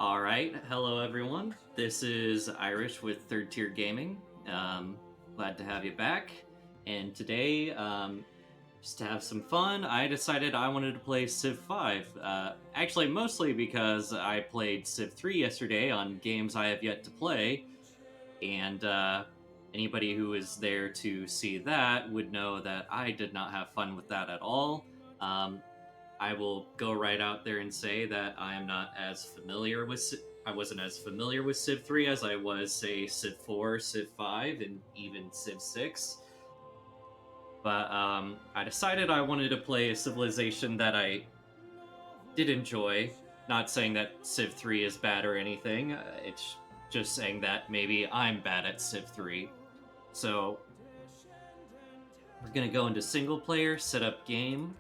Alright, hello everyone. This is Irish with Third Tier Gaming. Glad to have you back. And today, just to have some fun, I decided I wanted to play Civ 5. Actually, mostly because I played Civ 3 yesterday on games I have yet to play. And anybody who is there to see that would know that I did not have fun with that at all. Um, I will go right out there and say that I am not as familiar with. I wasn't as familiar with Civ 3 as I was, say, Civ 4, Civ 5, and even Civ 6. But I decided I wanted to play a civilization that I did enjoy. Not saying that Civ 3 is bad or anything. It's just saying that maybe I'm bad at Civ 3. So we're gonna go into single player, set up game,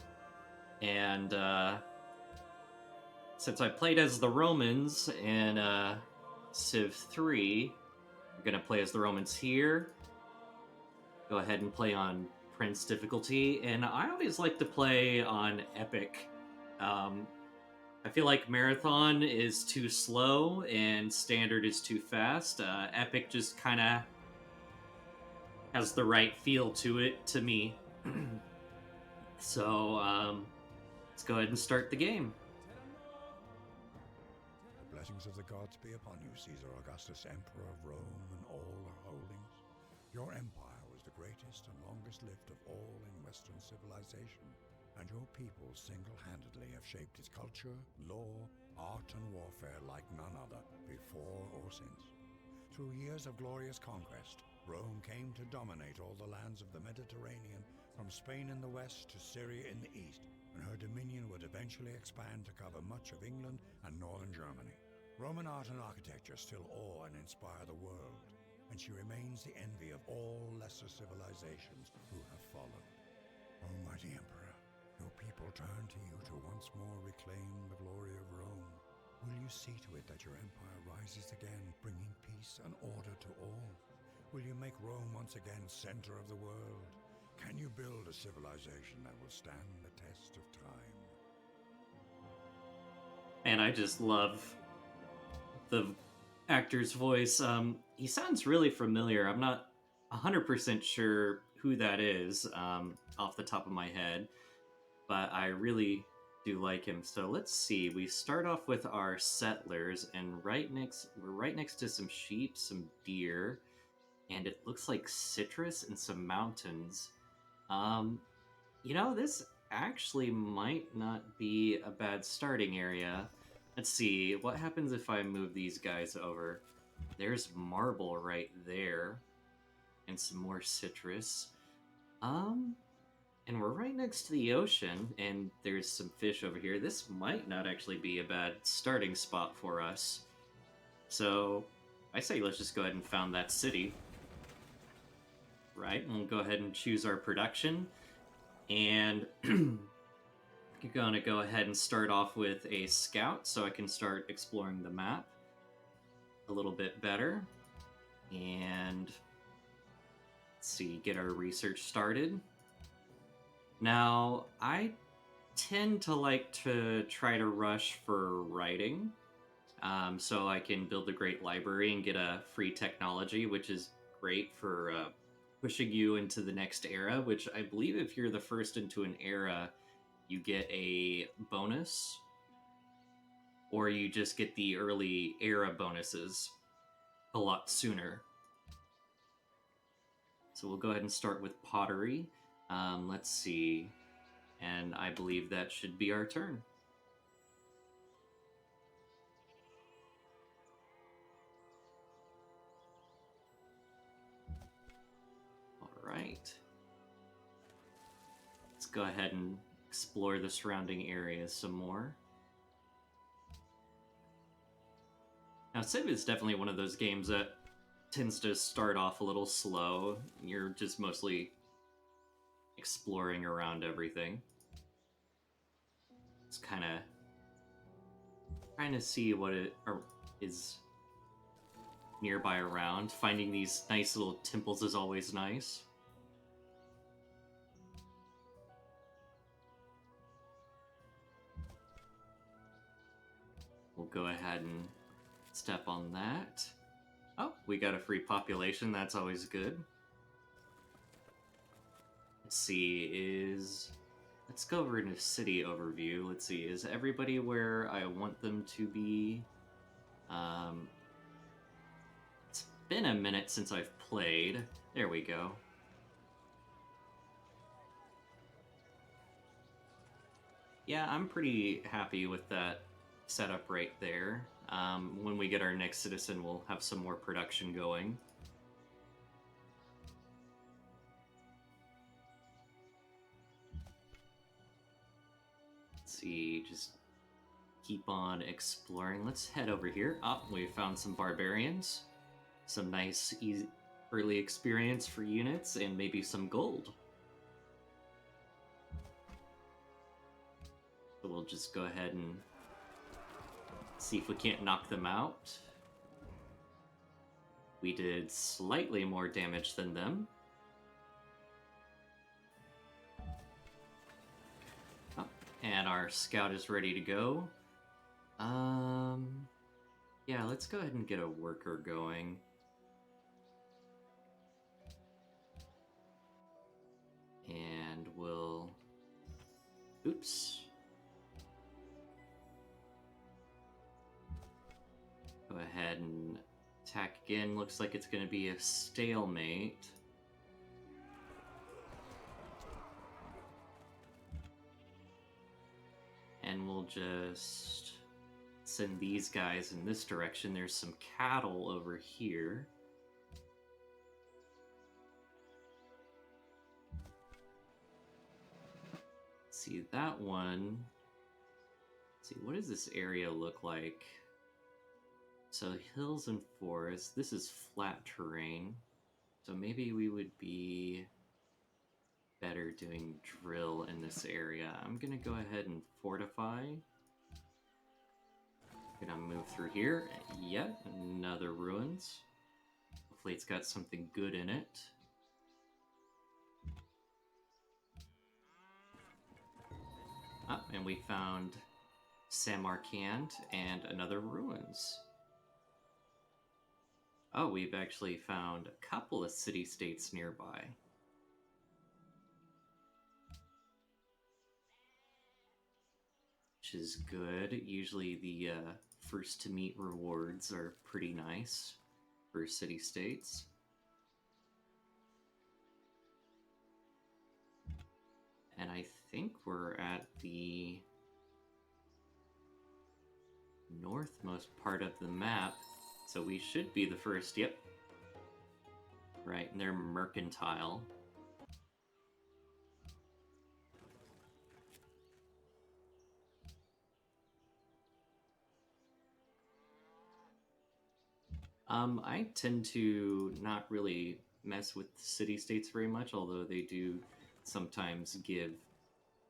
and since I played as the Romans in Civ 3, I'm going to play as the Romans here. Go ahead and play on Prince difficulty. And I always like to play on Epic. I feel like Marathon is too slow and Standard is too fast. Epic just kind of has the right feel to it to me. So let's go ahead and start the game. Blessings of the gods be upon you, Caesar Augustus, Emperor of Rome and all her holdings. Your empire was the greatest and longest lived of all in Western civilization, and your people single-handedly have shaped its culture, law, art, and warfare like none other, before or since. Through years of glorious conquest, Rome came to dominate all the lands of the Mediterranean, from Spain in the west to Syria in the east, and her dominion would eventually expand to cover much of England and northern Germany. Roman art and architecture still awe and inspire the world, and she remains the envy of all lesser civilizations who have followed. Almighty Emperor, your people turn to you to once more reclaim the glory of Rome. Will you see to it that your empire rises again, bringing peace and order to all? Will you make Rome once again center of the world? Can you build a civilization that will stand the test of time? And I just love the actor's voice. He sounds really familiar. I'm not 100% sure who that is off the top of my head, but I really do like him. So let's see. We start off with our settlers, and we're right next to some sheep, some deer, and it looks like citrus and some mountains. Um, this actually might not be a bad starting area. Let's see, what happens if I move these guys over? There's marble right there, and some more citrus. Um, and we're right next to the ocean, and there's some fish over here. This might not actually be a bad starting spot for us. So, I say let's just go ahead and found that city. Right, and we'll go ahead and choose our production. And you're going to go ahead and start off with a scout so I can start exploring the map a little bit better. And let's see, get our research started. Now, I tend to like to try to rush for writing so I can build a great library and get a free technology, which is great for pushing you into the next era, which I believe if you're the first into an era, you get a bonus, or you just get the early era bonuses a lot sooner. So we'll go ahead and start with pottery. Let's see. And I believe that should be our turn. All right. Let's go ahead and explore the surrounding areas some more. Now, Civ is definitely one of those games that tends to start off a little slow. You're just mostly exploring around everything. It's kind of trying to see what it is nearby around. Finding these nice little temples is always nice. We'll go ahead and step on that. Oh, we got a free population. That's always good. Let's see, let's go over into city overview. Let's see, is everybody where I want them to be? It's been a minute since I've played. There we go. Yeah, I'm pretty happy with that setup right there. When we get our next citizen, we'll have some more production going. Let's see, just keep on exploring. Let's head over here. Oh, we found some barbarians. Some nice easy, early experience for units, and maybe some gold. So we'll just go ahead and see if we can't knock them out. We did slightly more damage than them. Oh, and our scout is ready to go. Yeah, let's go ahead and get a worker going. And we'll... Oops. Go ahead and attack again. Looks like it's going to be a stalemate. And we'll just send these guys in this direction. There's some cattle over here. See that one. Let's see, what does this area look like? So hills and forests. This is flat terrain. So maybe we would be better doing drill in this area. I'm gonna go ahead and fortify. Gonna move through here. Yet another ruins. Hopefully it's got something good in it. Ah, and we found Samarkand and another ruins. Oh, we've actually found a couple of city-states nearby. Which is good. Usually the first to meet rewards are pretty nice for city-states. And I think we're at the northmost part of the map. So we should be the first, yep. Right, and they're mercantile. I tend to not really mess with city-states very much, although they do sometimes give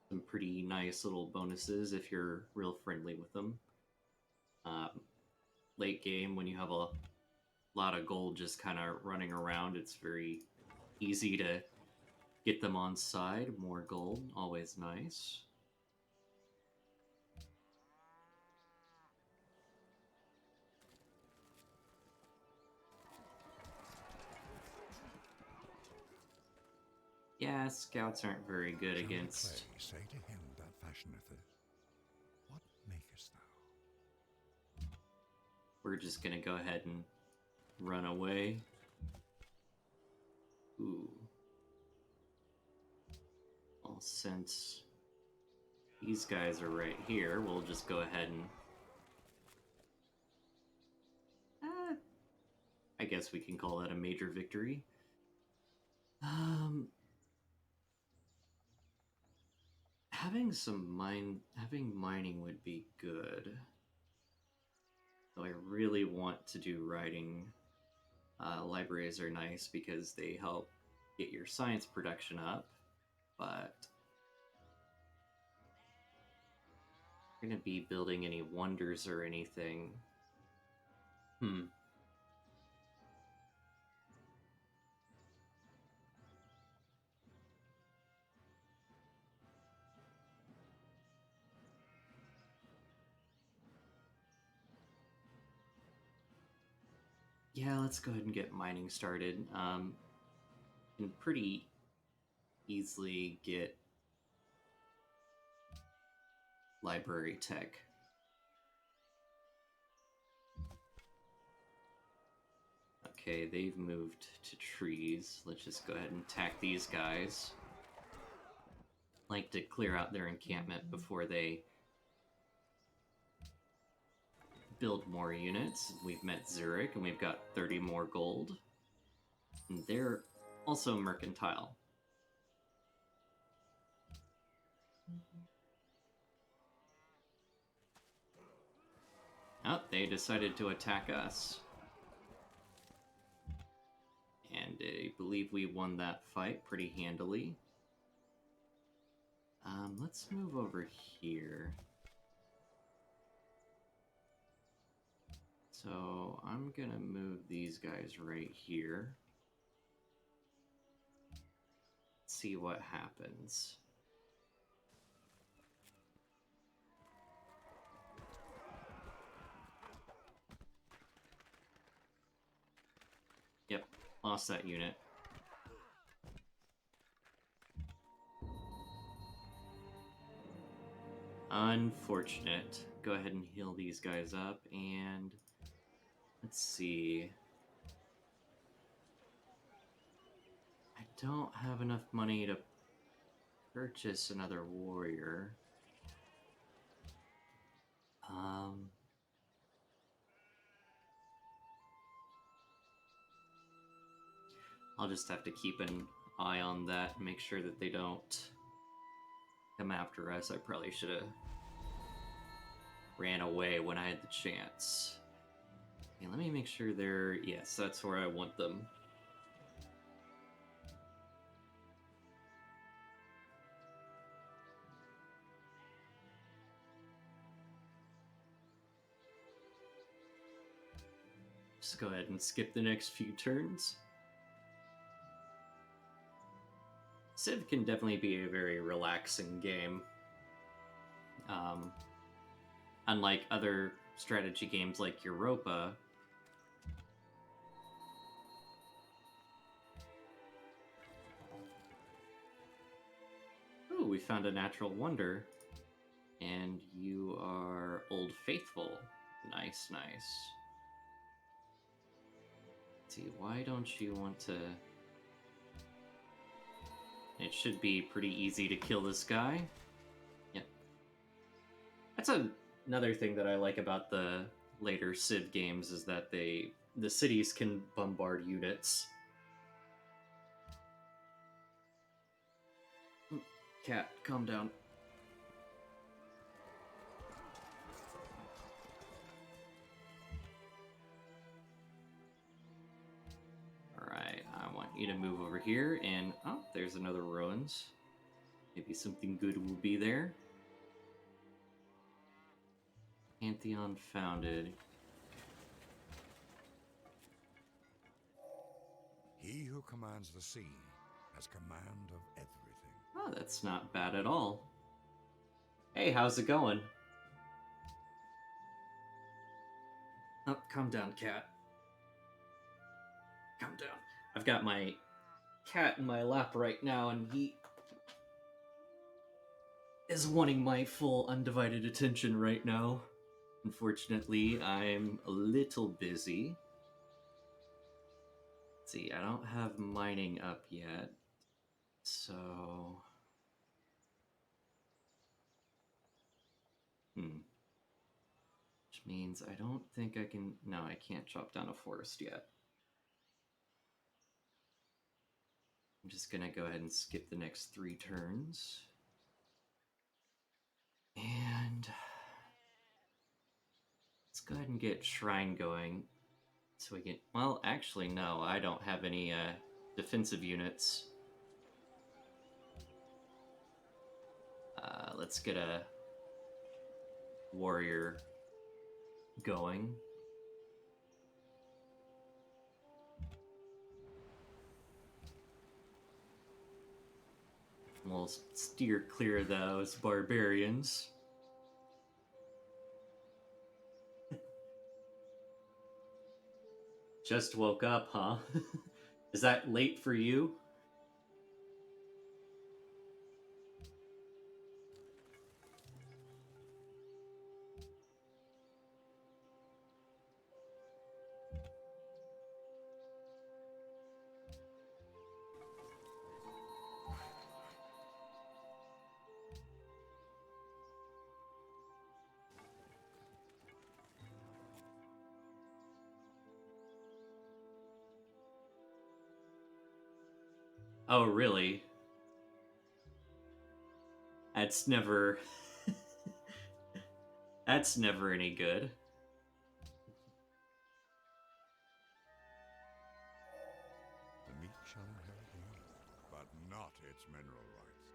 some pretty nice little bonuses if you're real friendly with them. Late game, when you have a lot of gold just kind of running around, it's very easy to get them on side. More gold, always nice. Yeah, scouts aren't very good against... Clay, say to him that fashioneth it, what makest thou? We're just gonna go ahead and run away. Ooh. Well, since these guys are right here, we'll just go ahead and... I guess we can call that a major victory. Having mining would be good. Though I really want to do writing. Libraries are nice because they help get your science production up, but I'm gonna be building any wonders or anything. Yeah, let's go ahead and get mining started. Can pretty easily get library tech. Okay, they've moved to trees. Let's just go ahead and attack these guys. Like to clear out their encampment before they build more units. We've met Zurich and we've got 30 more gold. And they're also mercantile. Oh, they decided to attack us. And I believe we won that fight pretty handily. Let's move over here. So I'm gonna move these guys right here. See what happens. Yep, lost that unit. Unfortunate. Go ahead and heal these guys up, and let's see. I don't have enough money to purchase another warrior. I'll just have to keep an eye on that and make sure that they don't come after us. I probably should have ran away when I had the chance. Okay, let me make sure they're... Yes, that's where I want them. Just go ahead and skip the next few turns. Civ can definitely be a very relaxing game. Unlike other strategy games like Europa, ooh, we found a natural wonder. And you are Old Faithful. Nice, nice. Let's see, why don't you want to... It should be pretty easy to kill this guy. Yep. That's another thing that I like about the later Civ games is that the cities can bombard units. Cat, calm down. Alright, I want you to move over here, and oh, there's another ruins. Maybe something good will be there. Pantheon founded. He who commands the sea has command of everything. Oh, that's not bad at all. Hey, how's it going? Oh, calm down, cat. Calm down. I've got my cat in my lap right now, and he is wanting my full undivided attention right now. Unfortunately, I'm a little busy. Let's see, I don't have mining up yet, so... Which means I don't think I can... No, I can't chop down a forest yet. I'm just gonna go ahead and skip the next 3 turns. And... let's go ahead and get Shrine going. So we can... Well, actually, no. I don't have any defensive units. Let's get a warrior going. We'll steer clear of those barbarians. Just woke up, huh? Is that late for you? Oh, really? That's never... That's never any good. The meek shall inherit the earth, but not its mineral rights.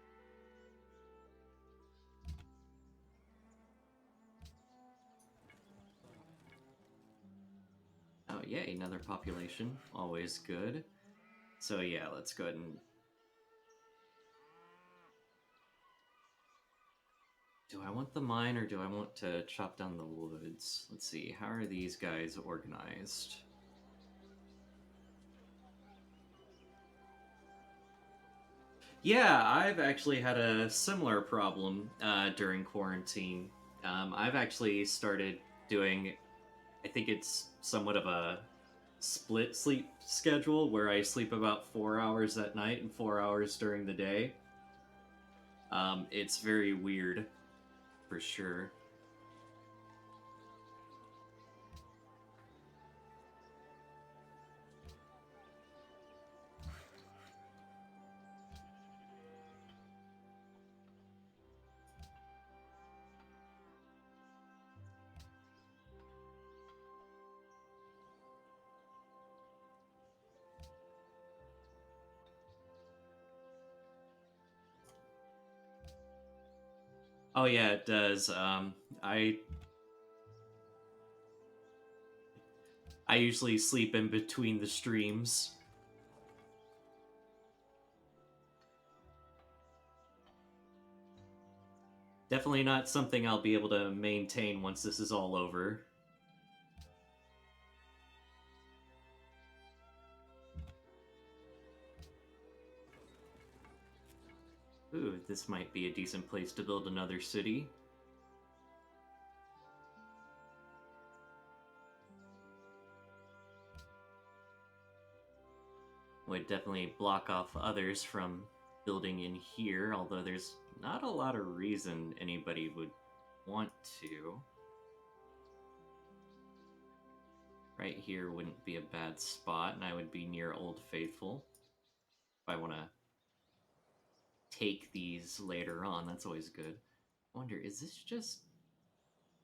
Oh, yay, another population. Always good. So yeah, let's go ahead and... Do I want the mine or do I want to chop down the woods? Let's see, how are these guys organized? Yeah, I've actually had a similar problem during quarantine. I've actually started doing, I think it's somewhat of a split sleep schedule where I sleep about 4 hours at night and 4 hours during the day. It's very weird, for sure. Oh yeah, it does. I usually sleep in between the streams. Definitely not something I'll be able to maintain once this is all over. Ooh, this might be a decent place to build another city. Would definitely block off others from building in here, although there's not a lot of reason anybody would want to. Right here wouldn't be a bad spot, and I would be near Old Faithful. If I want to take these later on, that's always good. I wonder, is this just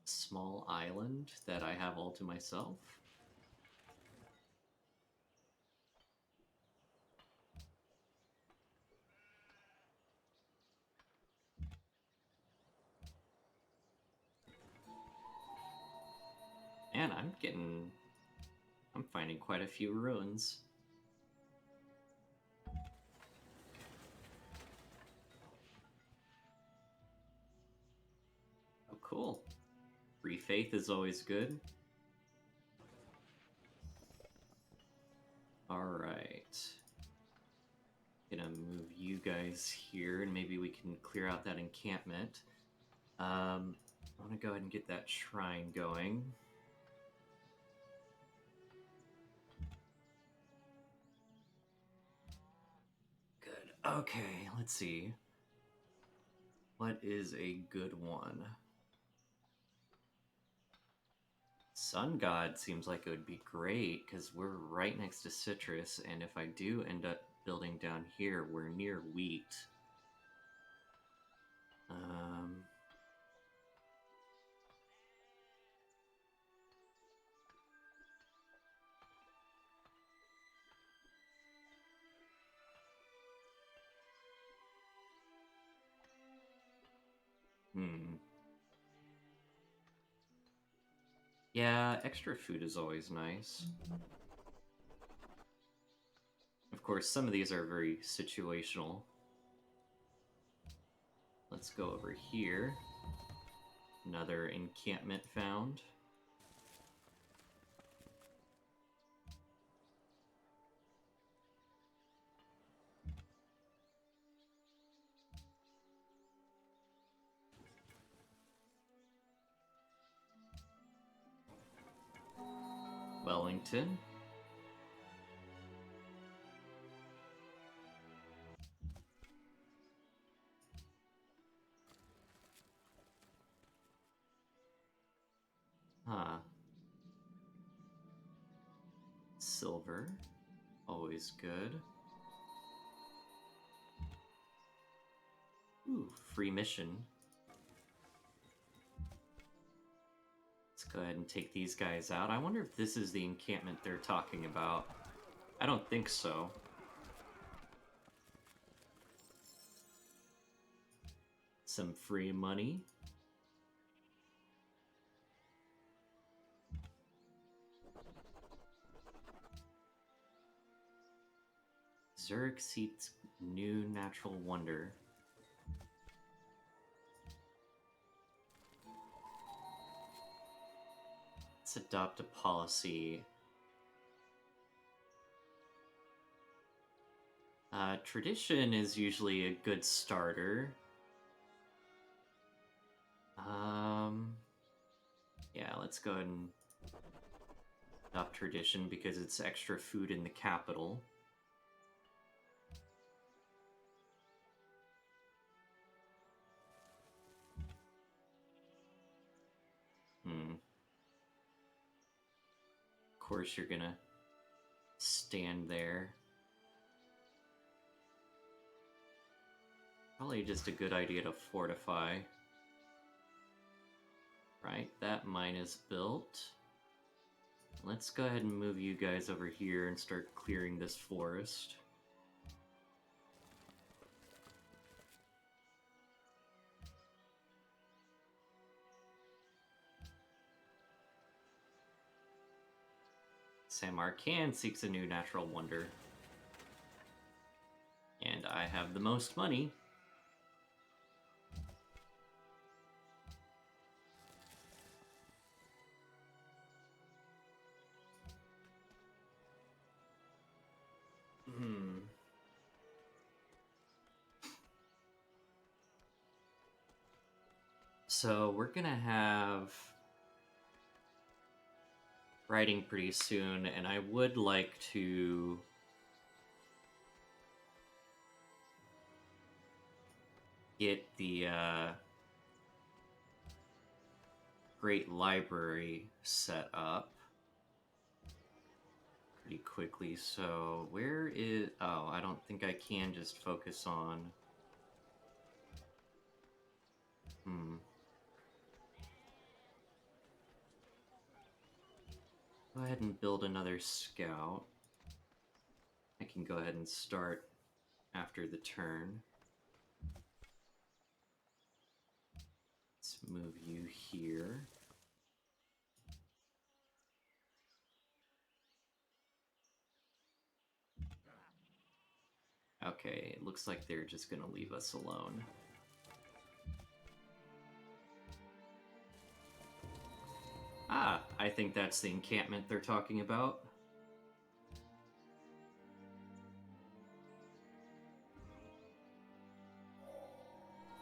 a small island that I have all to myself? Man, I'm finding quite a few ruins. Oh, cool. Free faith is always good. Alright. Gonna move you guys here, and maybe we can clear out that encampment. I want to go ahead and get that shrine going. Good. Okay, let's see. What is a good one? Sun God seems like it would be great because we're right next to Citrus, and if I do end up building down here, we're near wheat. Hmm. Yeah, extra food is always nice. Of course, some of these are very situational. Let's go over here. Another encampment found. Wellington. Huh. Silver. Always good. Ooh, free mission. Let's go ahead and take these guys out. I wonder if this is the encampment they're talking about. I don't think so. Some free money. Xerxes' new natural wonder. Let's adopt a policy. Tradition is usually a good starter. Yeah, let's go ahead and adopt tradition because it's extra food in the capital. Of course you're gonna stand there. Probably just a good idea to fortify. Right, that mine is built. Let's go ahead and move you guys over here and start clearing this forest. Samarkand seeks a new natural wonder. And I have the most money. So we're gonna have writing pretty soon, and I would like to get the Great Library set up pretty quickly. So where is... Oh, I don't think I can just focus on... Go ahead and build another scout. I can go ahead and start after the turn. Let's move you here. Okay, it looks like they're just gonna leave us alone. Ah, I think that's the encampment they're talking about.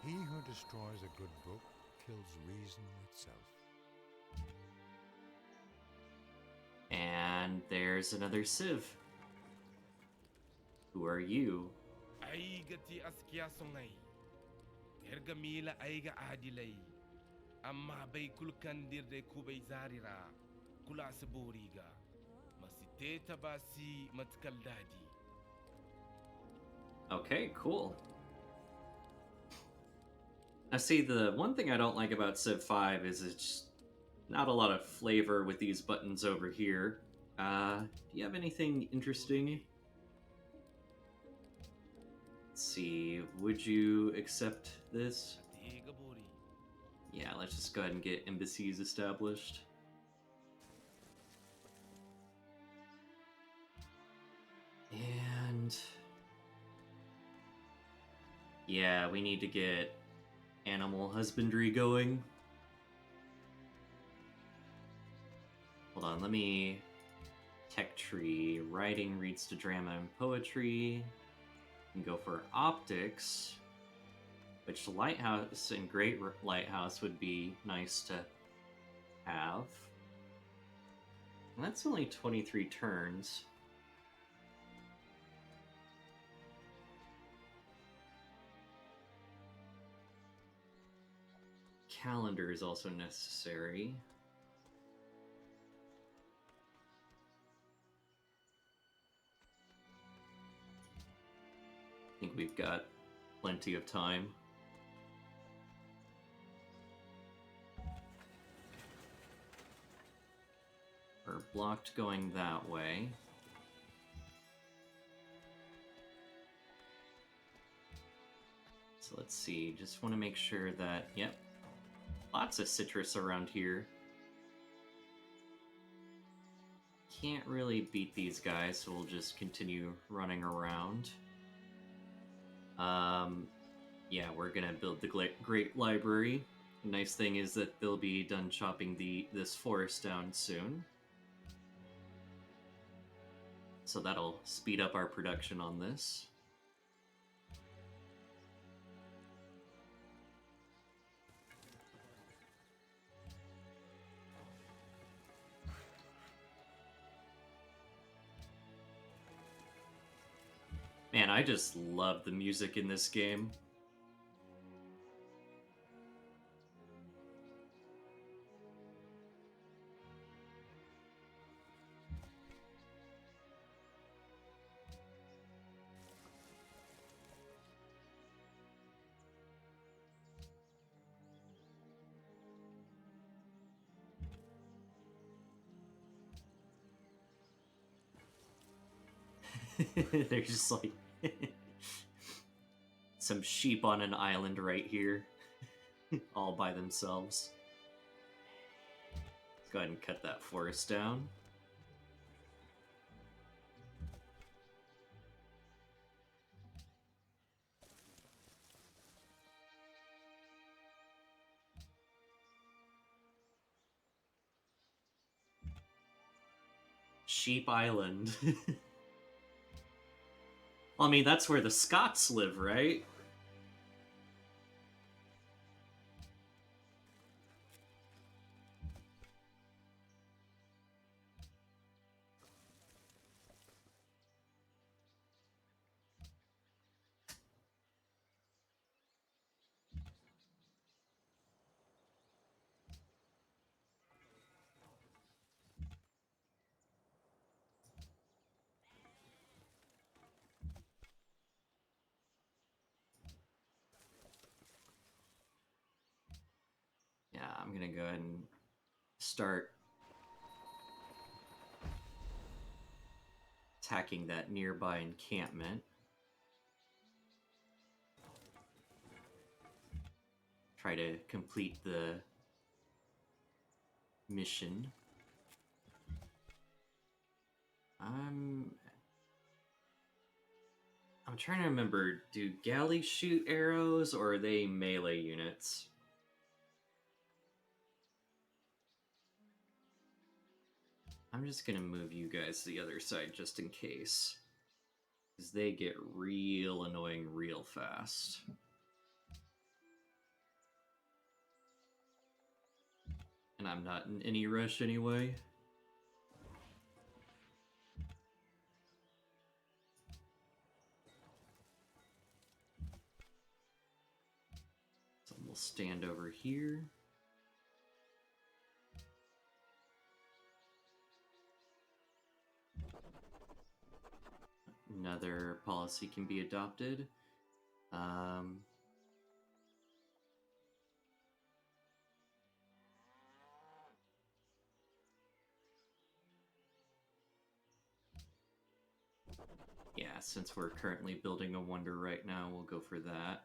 He who destroys a good book kills reason itself. And there's another Civ. Who are you? Aigati askia songai. Ergamila aiga adilay. Amma bay kulkan dirde kubay zarira. Kula saburiga. Masiteta basi matkaldadi. Okay, cool. Now see, the one thing I don't like about Civ 5 is it's just not a lot of flavor with these buttons over here. Do you have anything interesting? Let's see, would you accept this? Yeah, let's just go ahead and get embassies established. And... yeah, we need to get animal husbandry going. Hold on, let me... Tech tree, writing reads to drama and poetry. And go for optics, which lighthouse and great lighthouse would be nice to have. That's only 23 turns. Calendar is also necessary. I think we've got plenty of time. We're blocked going that way. So let's see, just want to make sure that, yep, lots of citrus around here. Can't really beat these guys, so we'll just continue running around. Yeah, we're gonna build the Great Library. The nice thing is that they'll be done chopping this forest down soon. So that'll speed up our production on this. Man, I just love the music in this game. They're just like some sheep on an island right here, all by themselves. Let's go ahead and cut that forest down. Sheep Island. I mean, that's where the Scots live, right? Yeah, I'm gonna go ahead and start attacking that nearby encampment. Try to complete the mission. I'm trying to remember, do galleys shoot arrows or are they melee units? I'm just gonna move you guys to the other side just in case. Because they get real annoying real fast. And I'm not in any rush anyway. So we'll stand over here. Another policy can be adopted. Yeah, since we're currently building a wonder right now, we'll go for that.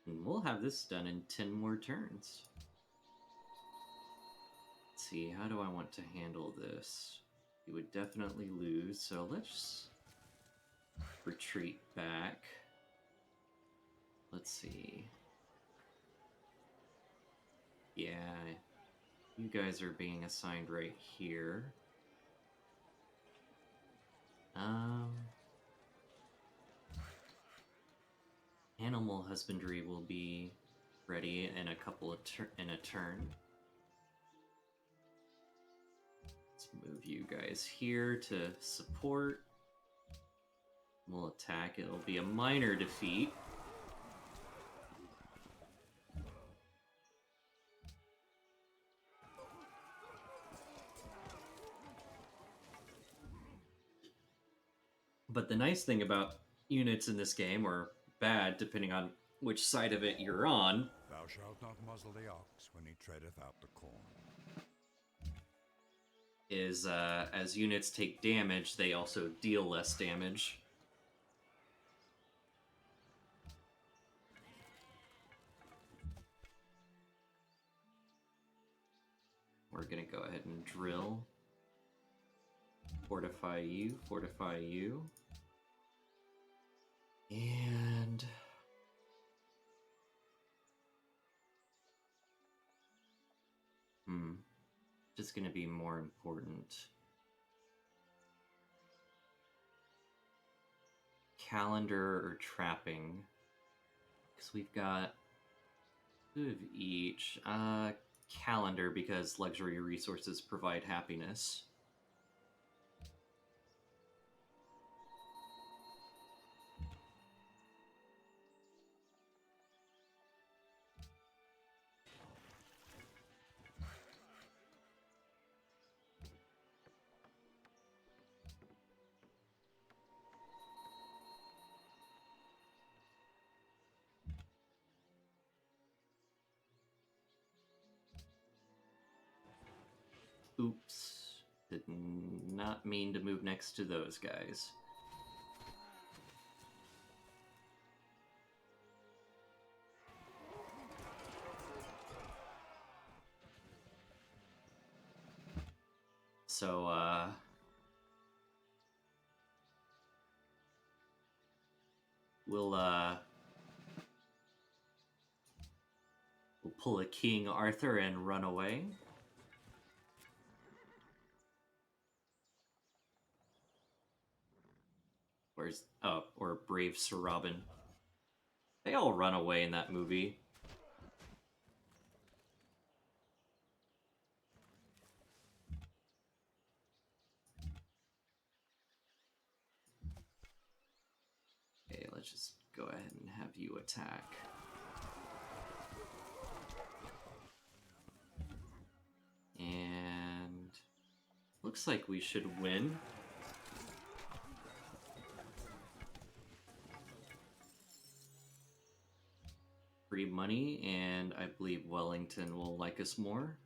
And we'll have this done in 10 more turns. Let's see, how do I want to handle this? You would definitely lose, so let's retreat back. Let's see. Yeah, you guys are being assigned right here. Animal husbandry will be ready in a couple of in a turn. Let's move you guys here to support. We'll attack. It'll be a minor defeat. But the nice thing about units in this game, or bad depending on which side of it you're on, Thou shalt not muzzle the ox when he treadeth out the corn. is as units take damage, they also deal less damage. We're gonna go ahead and drill. Fortify you, fortify you. And just gonna be more important. Calendar or trapping. Because we've got 2 of each. Calendar, because luxury resources provide happiness. Oops. Did not mean to move next to those guys. So, we'll pull a King Arthur and run away. Or Brave Sir Robin. They all run away in that movie. Okay, let's just go ahead and have you attack. And looks like we should win. Free money, and I believe Wellington will like us more.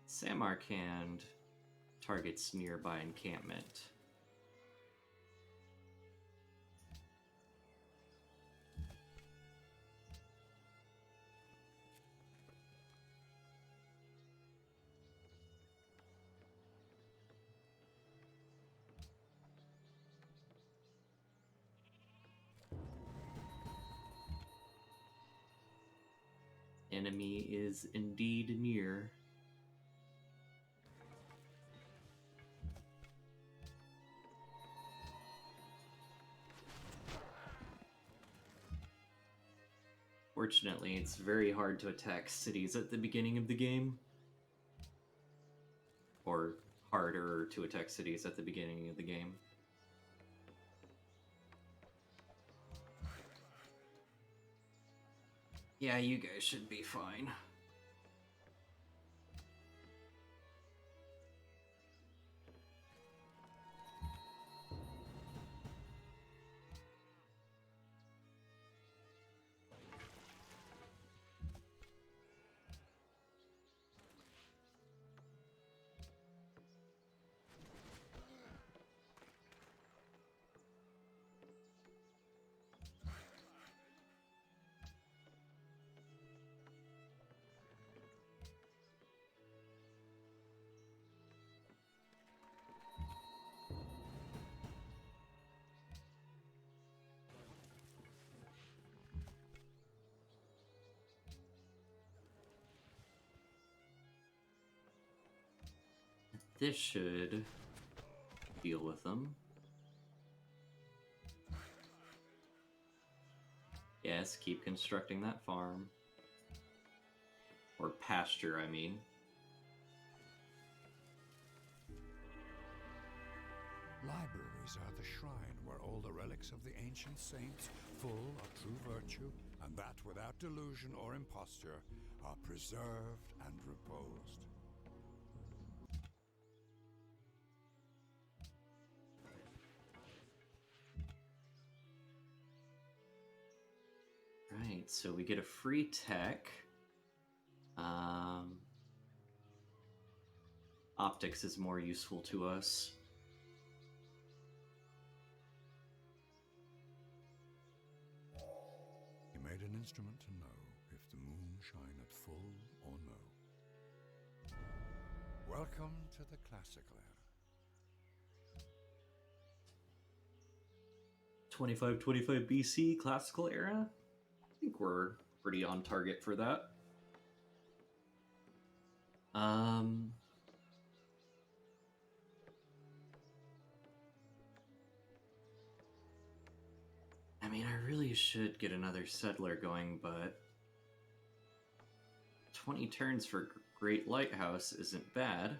Samarkand targets nearby encampment. Enemy is indeed near. Fortunately, it's very hard to attack cities at the beginning of the game. Or harder to attack cities at the beginning of the game. Yeah, you guys should be fine. this should deal with them. Yes, keep constructing that farm. Or pasture, I mean. Libraries are the shrine where all the relics of the ancient saints, full of true virtue, and that without delusion or imposture, are preserved and reposed. Right, so we get a free tech. Optics is more useful to us. He made an instrument to know if the moon shine at full or no. Welcome to the classical era. 2525 BC, classical era? I think we're pretty on target for that. I mean, I really should get another settler going, but 20 turns for Great Lighthouse isn't bad.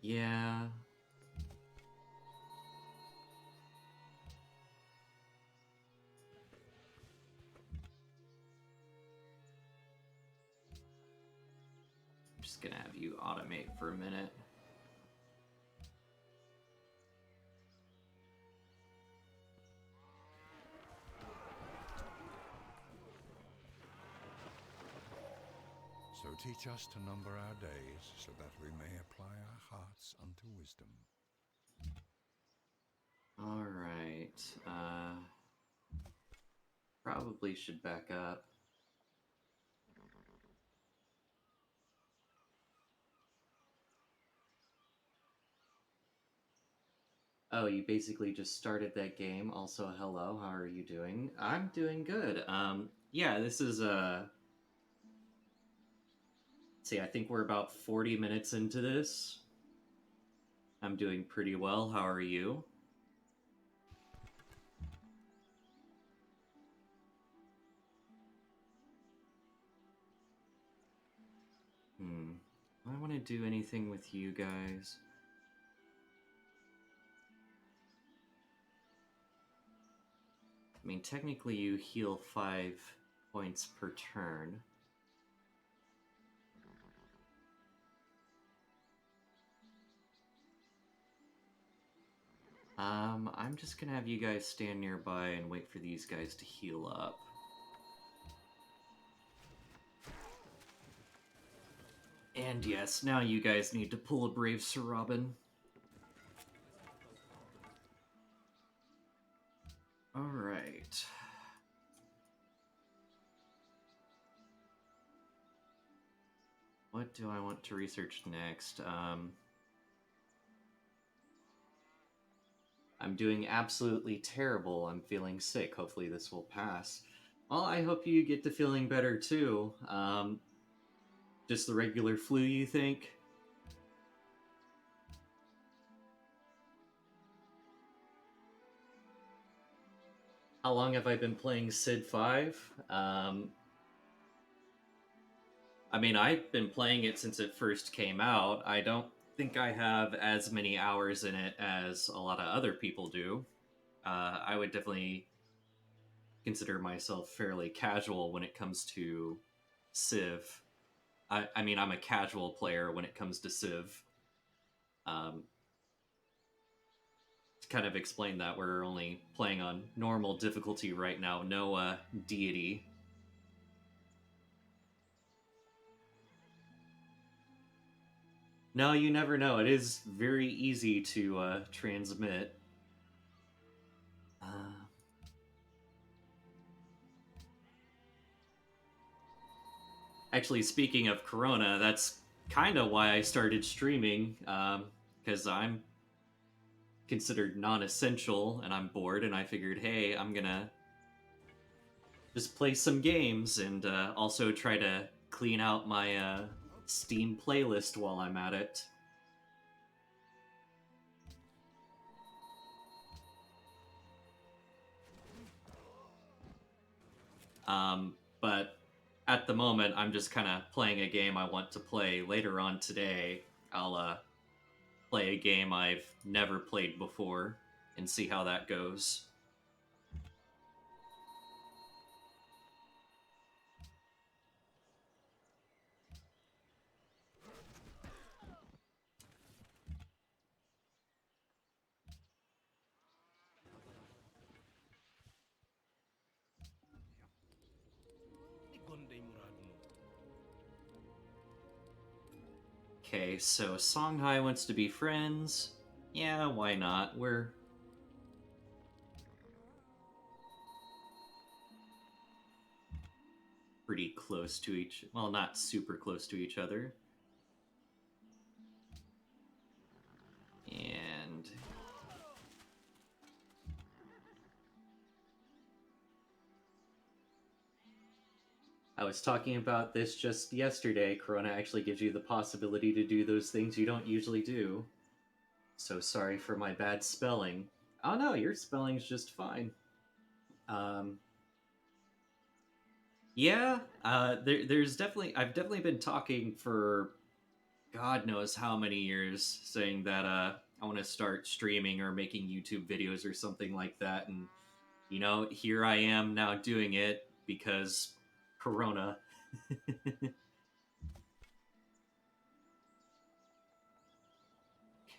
Yeah. I'm just gonna have you automate for a minute. So teach us to number our days, so that we may apply our hearts unto wisdom. Alright, probably should back up. Oh, you basically just started that game. Also, hello, how are you doing? I'm doing good. Yeah, this is, let's see, I think we're about 40 minutes into this. I'm doing pretty well. How are you? Do I want to do anything with you guys? I mean, technically you heal 5 points per turn. I'm just gonna have you guys stand nearby and wait for these guys to heal up. And yes, now you guys need to pull a brave Sir Robin. Alright. What do I want to research next? I'm doing absolutely terrible. I'm feeling sick. Hopefully this will pass. Well, I hope you get to feeling better too. Just the regular flu, you think? How long have I been playing Civ 5? I mean, I've been playing it since it first came out. I don't think I have as many hours in it as a lot of other people do. I would definitely consider myself fairly casual when it comes to Civ. I mean, I'm a casual player when it comes to Civ. To kind of explain that, we're only playing on normal difficulty right now, no deity. No, you never know. It is very easy to transmit. Actually, speaking of Corona, that's kind of why I started streaming, because I'm considered non-essential and I'm bored, and I figured, hey, I'm gonna just play some games and also try to clean out my Steam playlist while I'm at it. But at the moment, I'm just kind of playing a game I want to play. Later on today, I'll play a game I've never played before and see how that goes. Gonday murad mo. Okay, so Songhai wants to be friends. Yeah, why not? We're pretty close to each, well, not super close to each other. And I was talking about this just yesterday. Corona actually gives you the possibility to do those things you don't usually do. So sorry for my bad spelling. Oh no, your spelling's just fine. Yeah, there's definitely, I've definitely been talking for God knows how many years, saying that I want to start streaming or making YouTube videos or something like that, and here I am now doing it because Corona.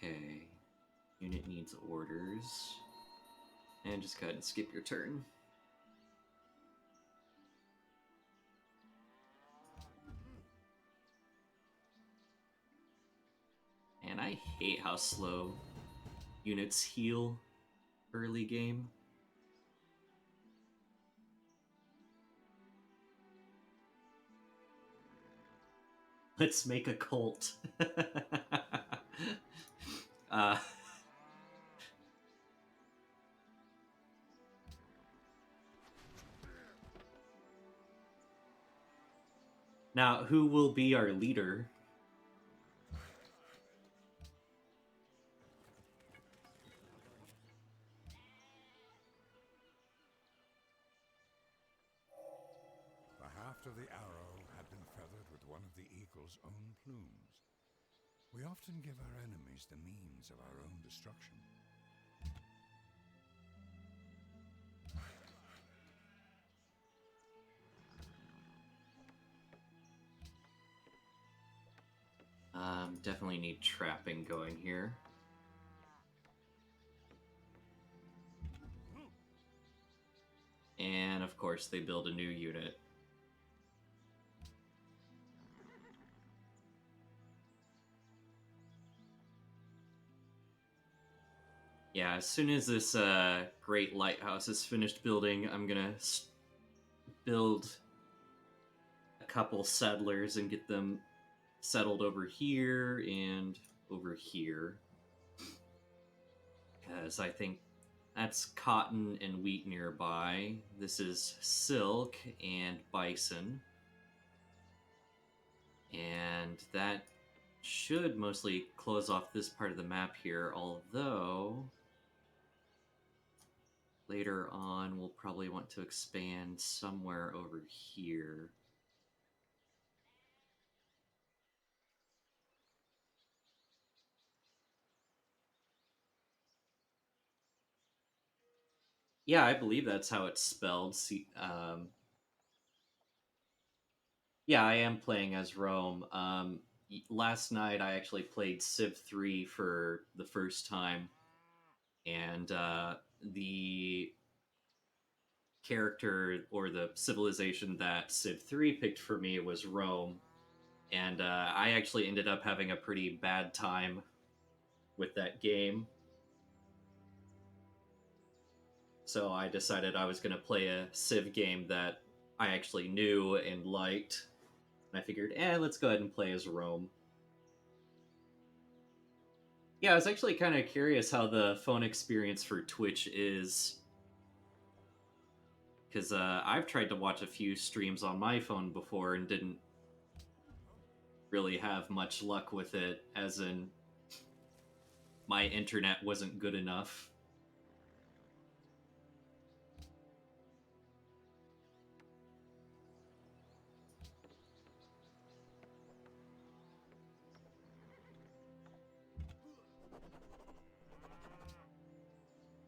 Okay, unit needs orders, and just go ahead and skip your turn. And I hate how slow units heal early game. Let's make a cult. uh, now, who will be our leader? The haft of the arrow had been feathered with one of the eagle's own plumes. We often give our enemies the means of our own destruction. Definitely need trapping going here. And of course, they build a new unit. Yeah, as soon as this great lighthouse is finished building, I'm gonna build a couple settlers and get them settled over here and over here. Because I think that's cotton and wheat nearby. This is silk and bison. And that should mostly close off this part of the map here, although later on we'll probably want to expand somewhere over here. Yeah, I believe that's how it's spelled. Yeah, I am playing as Rome. Last night I actually played Civ 3 for the first time, and the character or the civilization that Civ 3 picked for me was Rome, and I actually ended up having a pretty bad time with that game. So I decided I was going to play a Civ game that I actually knew and liked. And I figured, let's go ahead and play as Rome. Yeah, I was actually kind of curious how the phone experience for Twitch is. Because I've tried to watch a few streams on my phone before and didn't really have much luck with it, as in my internet wasn't good enough.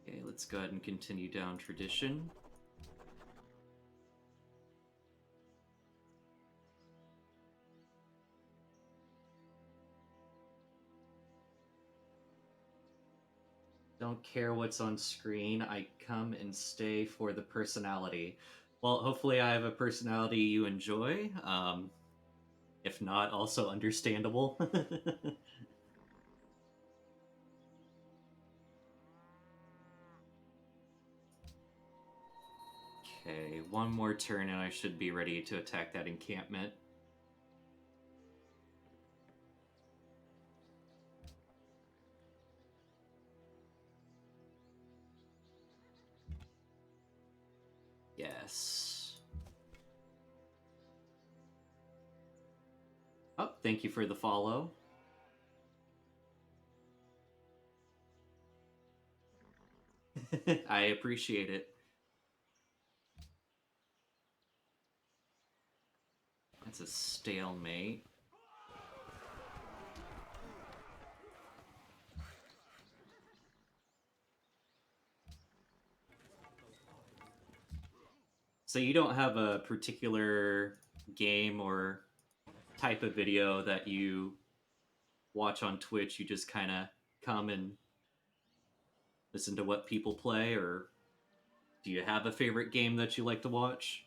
Okay, let's go ahead and continue down tradition. Don't care what's on screen. I come and stay for the personality. Well, hopefully I have a personality you enjoy. If not, also understandable. Okay, one more turn and I should be ready to attack that encampment. Yes. Oh, thank you for the follow. I appreciate it. That's a stalemate. So you don't have a particular game or type of video that you watch on Twitch, you just kind of come and listen to what people play, or do you have a favorite game that you like to watch?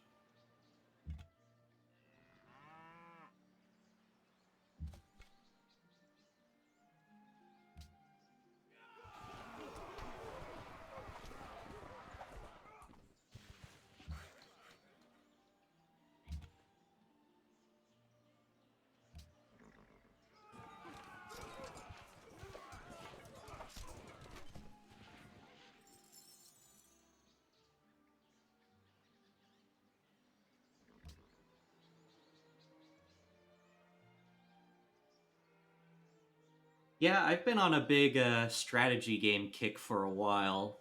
Yeah, I've been on a big strategy game kick for a while.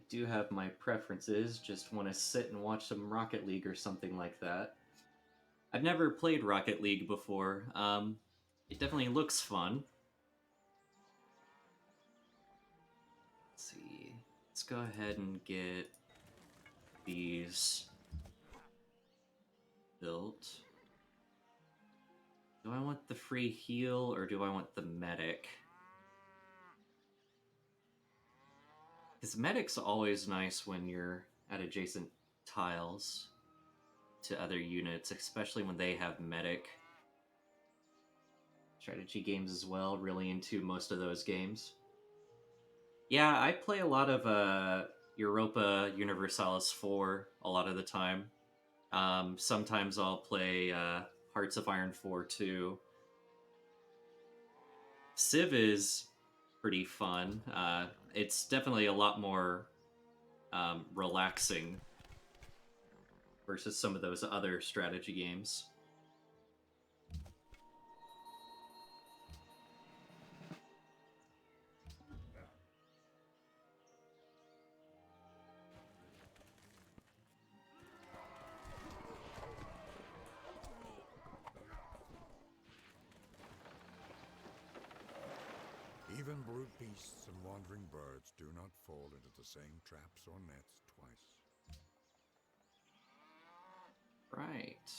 Do have my preferences, just want to sit and watch some Rocket League or something like that. I've never played Rocket League before. It definitely looks fun. Let's see. Let's go ahead and get these built. Do I want the free heal or do I want the medic? Because medic's always nice when you're at adjacent tiles to other units, especially when they have medic. Strategy games as well, really into most of those games. Yeah, I play a lot of Europa Universalis 4 a lot of the time. Sometimes I'll play Hearts of Iron 4 too. Civ is pretty fun. It's definitely a lot more relaxing versus some of those other strategy games. Even brute beasts and wandering birds do not fall into the same traps or nets twice. Right.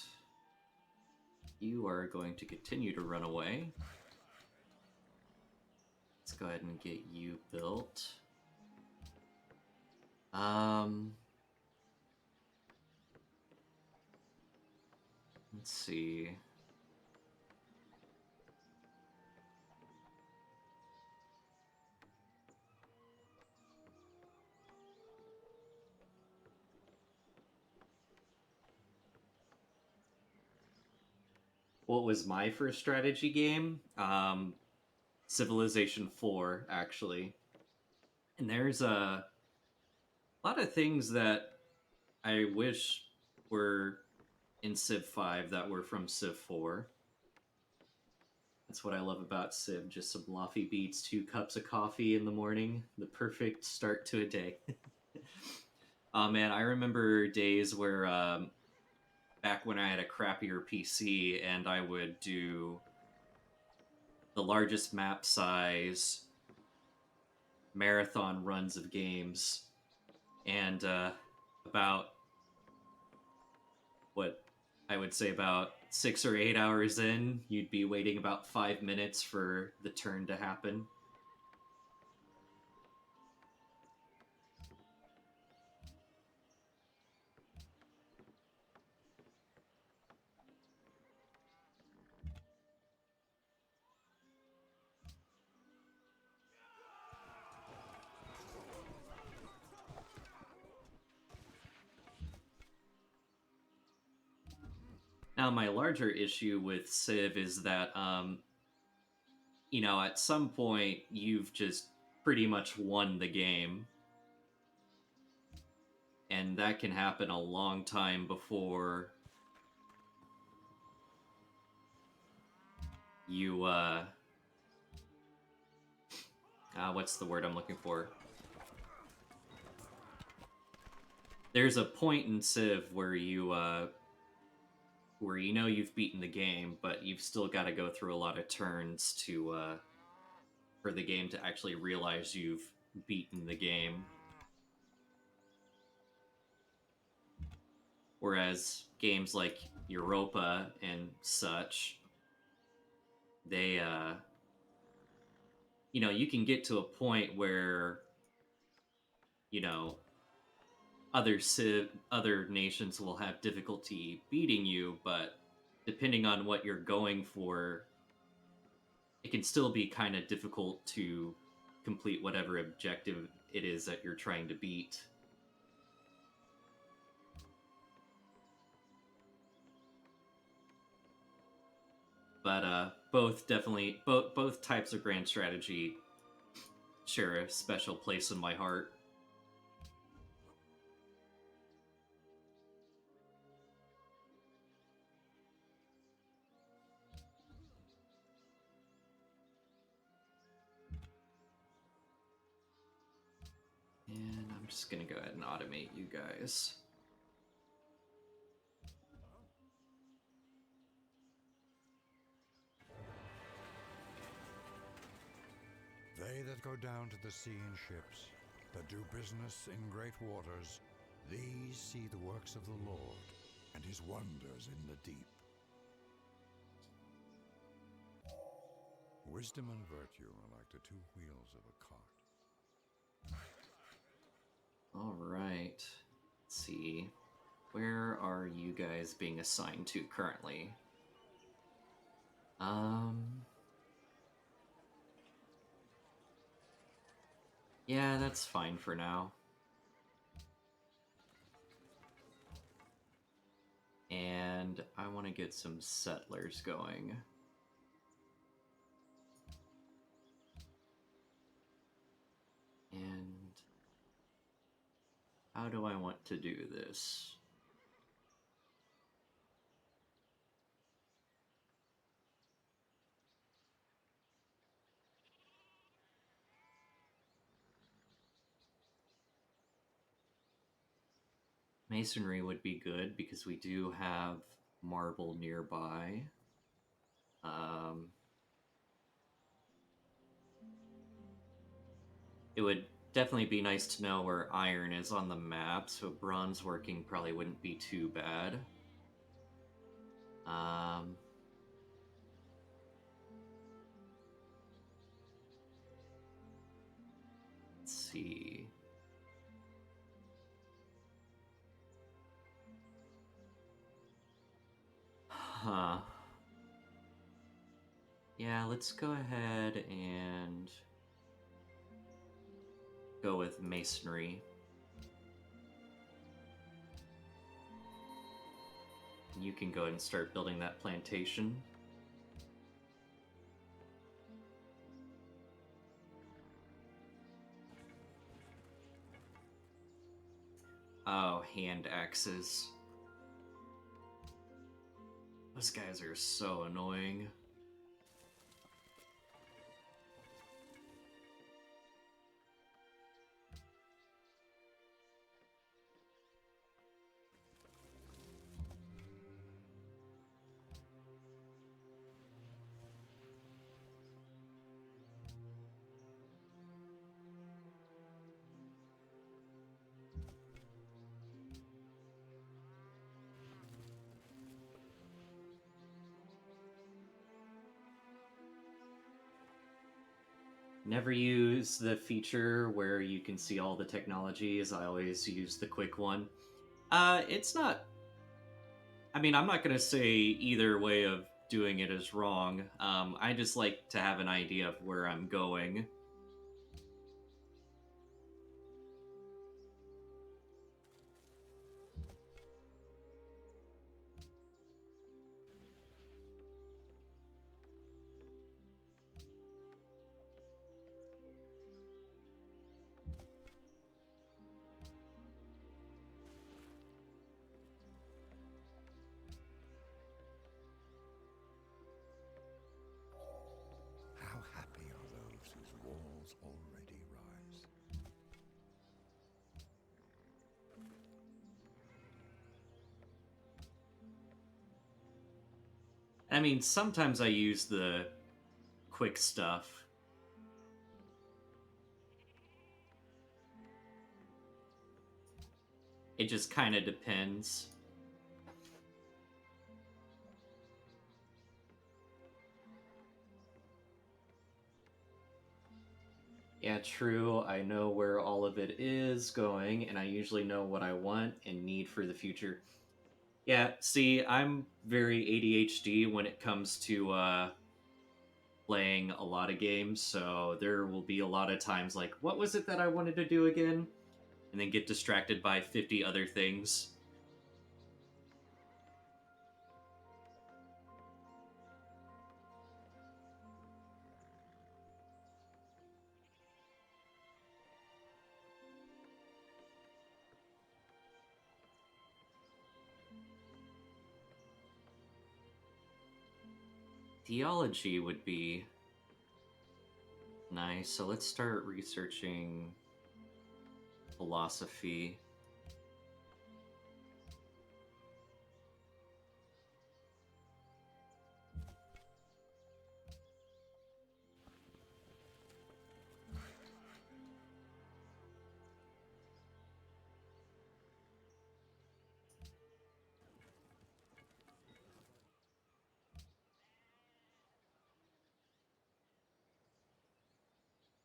You are going to continue to run away. Let's go ahead and get you built. Let's see. what was my first strategy game? Civilization 4, actually. And there's a lot of things that I wish were in Civ 5 that were from Civ 4. That's what I love about Civ, just some lofty beats, 2 cups of coffee in the morning, the perfect start to a day. Oh man, I remember days where back when I had a crappier PC and I would do the largest map size marathon runs of games, and about what I would say about 6 or 8 hours in, you'd be waiting about 5 minutes for the turn to happen. Now, my larger issue with Civ is that, at some point, you've just pretty much won the game. And that can happen a long time before you, what's the word I'm looking for? There's a point in Civ where you know you've beaten the game, but you've still got to go through a lot of turns for the game to actually realize you've beaten the game. Whereas games like Europa and such, they, you can get to a point where, other nations will have difficulty beating you, but depending on what you're going for, it can still be kind of difficult to complete whatever objective it is that you're trying to beat. But both types of grand strategy share a special place in my heart. And I'm just gonna go ahead and automate you guys. They that go down to the sea in ships, that do business in great waters, these see the works of the Lord, and his wonders in the deep. Wisdom and virtue are like the 2 wheels of a cart. All right. Let's see. Where are you guys being assigned to currently? Yeah, that's fine for now. And I want to get some settlers going. And how do I want to do this? Masonry would be good because we do have marble nearby. It would definitely be nice to know where iron is on the map, so bronze working probably wouldn't be too bad. Let's see. Huh. Yeah, let's go ahead and go with masonry. You can go ahead and start building that plantation. Oh, hand axes. Those guys are so annoying. Never use the feature where you can see all the technologies. I always use the quick one. It's not. I mean, I'm not going to say either way of doing it is wrong. I just like to have an idea of where I'm going. How happy are those whose walls already rise? I mean, sometimes I use the quick stuff. It just kind of depends. Yeah, true. I know where all of it is going, and I usually know what I want and need for the future. Yeah, see, I'm very ADHD when it comes to playing a lot of games, so there will be a lot of times like, what was it that I wanted to do again? And then get distracted by 50 other things. Theology would be nice, so let's start researching philosophy.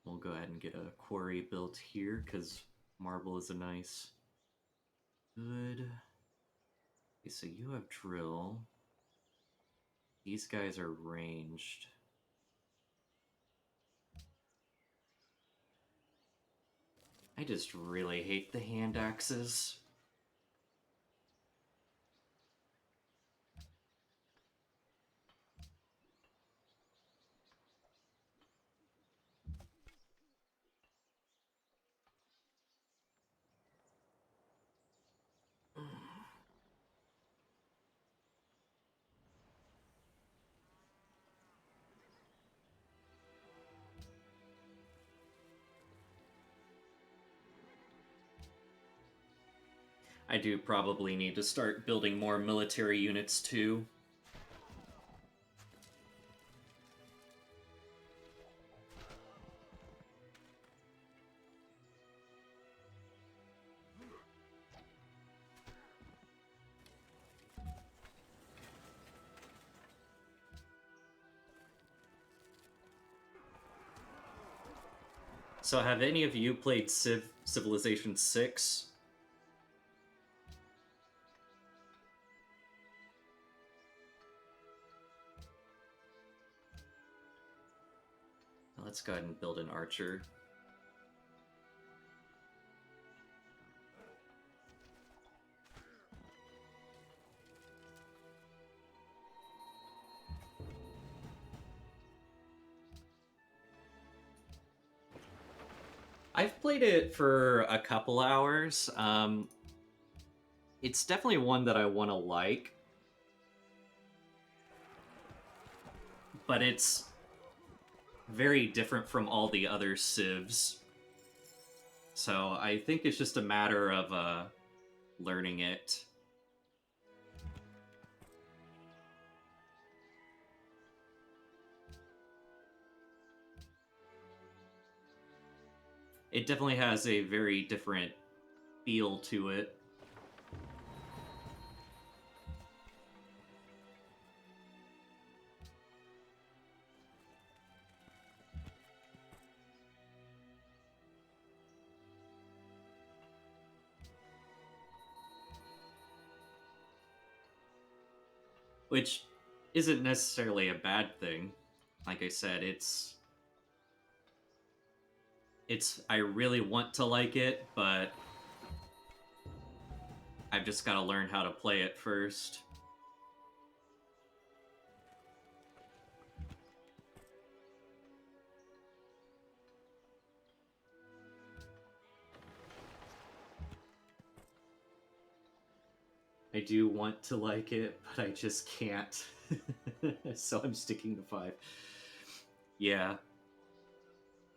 We'll go ahead and get a quarry built here, because marble is a nice... Good. Okay, so you have drill. These guys are ranged. I just really hate the hand axes. I do probably need to start building more military units too. So have any of you played Civilization 6? Let's go ahead and build an archer. I've played it for a couple hours. it's definitely one that I want to like, but it's very different from all the other civs. So I think it's just a matter of learning it. It definitely has a very different feel to it. Which isn't necessarily a bad thing. Like I said, it's I really want to like it, but I've just got to learn how to play it first. I do want to like it, but I just can't. So I'm sticking to 5. Yeah.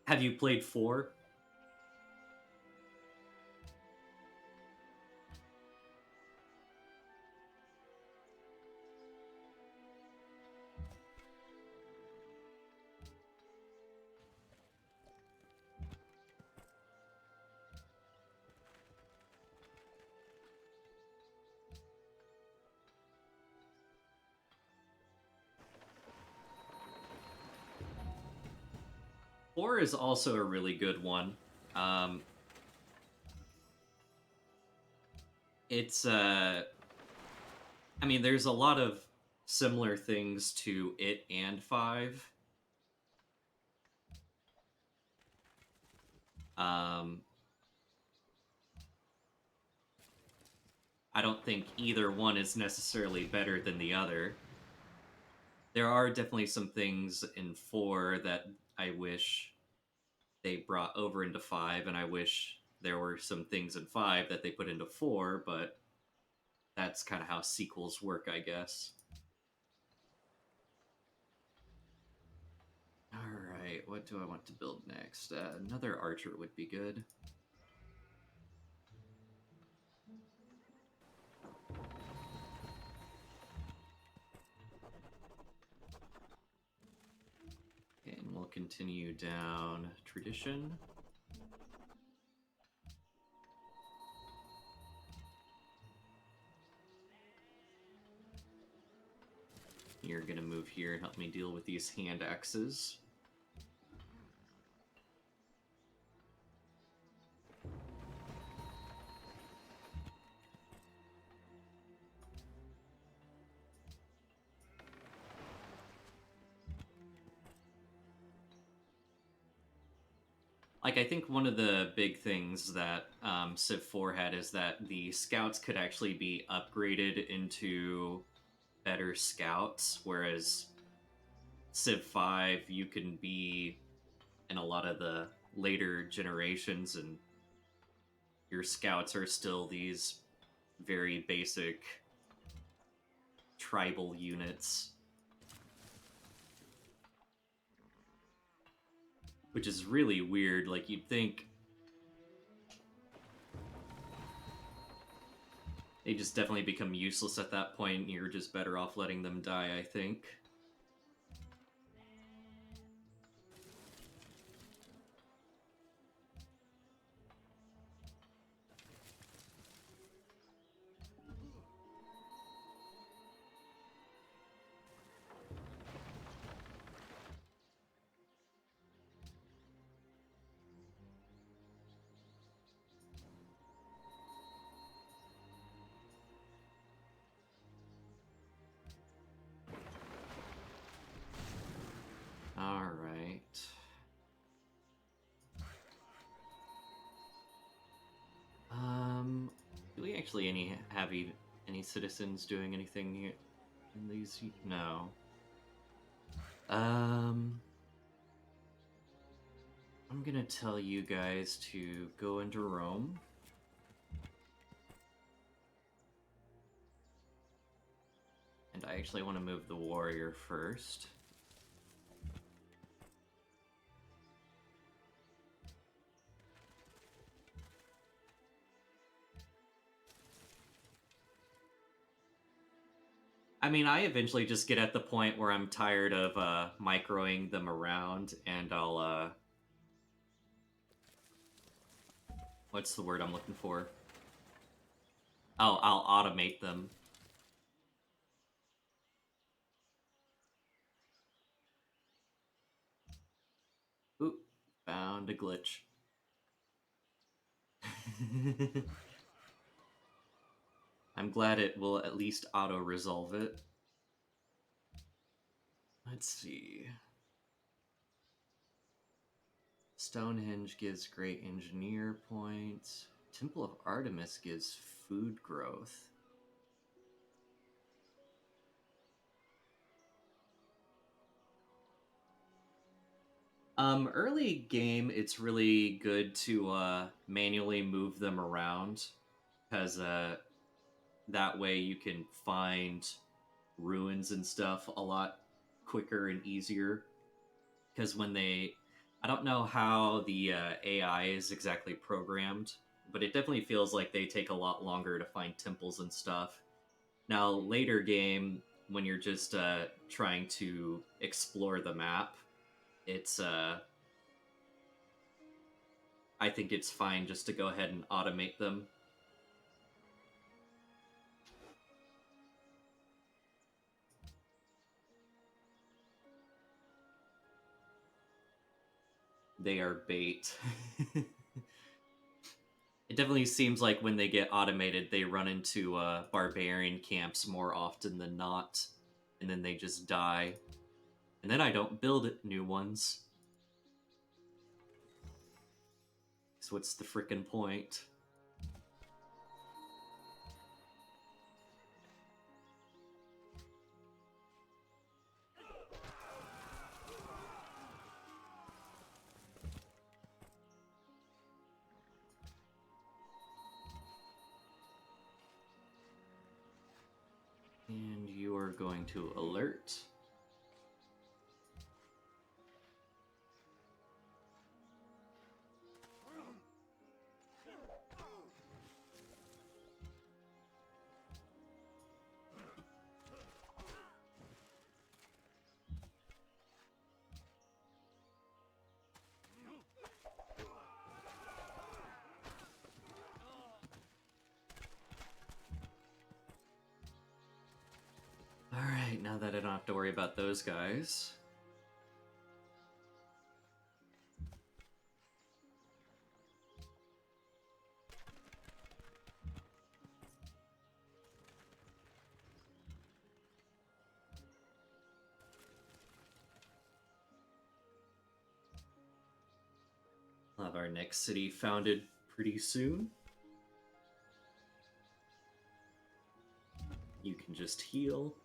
Have you played 4? Four is also a really good one. It's I mean, there's a lot of similar things to it and 5. I don't think either one is necessarily better than the other. There are definitely some things in 4 that I wish they brought over into 5, and I wish there were some things in 5 that they put into 4, but that's kind of how sequels work, I guess. Alright, what do I want to build next? Another archer would be good. Okay, and we'll continue down tradition. You're gonna move here and help me deal with these hand axes. Like, I think one of the big things that Civ 4 had is that the scouts could actually be upgraded into better scouts, whereas Civ 5, you can be in a lot of the later generations, and your scouts are still these very basic tribal units. Which is really weird. Like, you'd think they just definitely become useless at that point, and you're just better off letting them die, I think. Alright. Do we actually have any citizens doing anything in these? No. I'm gonna tell you guys to go into Rome. And I actually want to move the warrior first. I mean, I eventually just get at the point where I'm tired of microing them around, and I'll what's the word I'm looking for? Oh, I'll automate them. Oop, found a glitch. I'm glad it will at least auto-resolve it. Let's see. Stonehenge gives great engineer points. Temple of Artemis gives food growth. Early game, it's really good to manually move them around, because that way you can find ruins and stuff a lot quicker and easier. Because when I don't know how the AI is exactly programmed, but it definitely feels like they take a lot longer to find temples and stuff. Now, later game, when you're just trying to explore the map, it's I think it's fine just to go ahead and automate them. They are bait. It definitely seems like when they get automated, they run into barbarian camps more often than not, and then they just die. And then I don't build new ones. So what's the frickin' point? And you are going to alert. Alright, now that I don't have to worry about those guys. We'll have our next city founded pretty soon. You can just heal.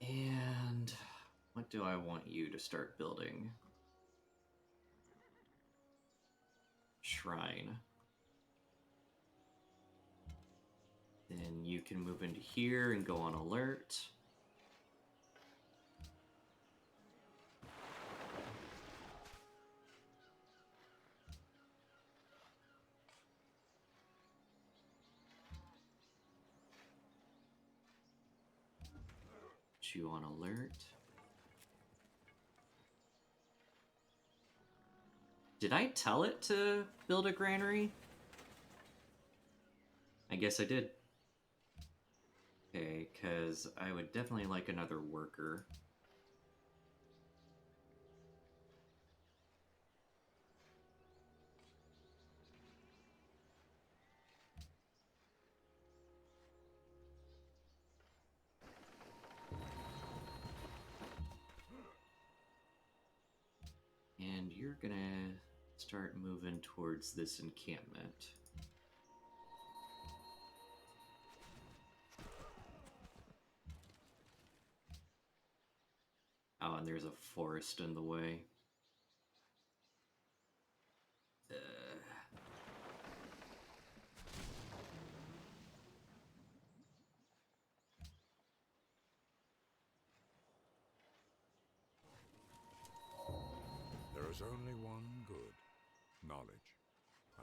And what do I want you to start building? Shrine. Then you can move into here and go on alert. Put you on alert. Did I tell it to build a granary? I guess I did. Okay, because I would definitely like another worker. And you're gonna start moving towards this encampment. Oh, and there's a forest in the way. There is only one good, knowledge,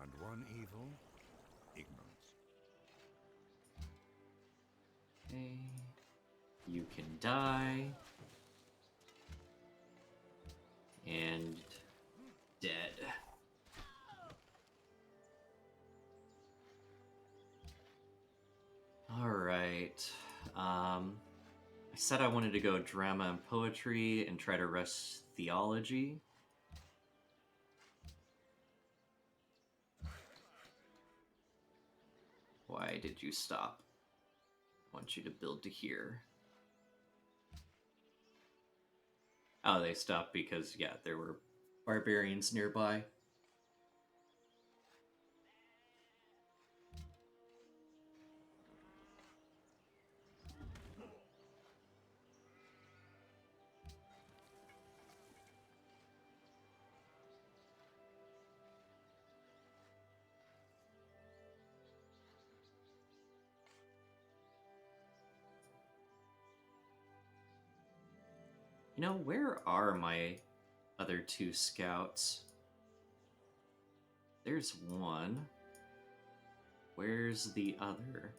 and one evil, ignorance. Okay. You can die. And dead. Alright. I said I wanted to go drama and poetry and try to rush theology. Why did you stop? I want you to build to here. Oh, they stopped because, yeah, there were barbarians nearby. You know, where are my other two scouts? There's one. Where's the other?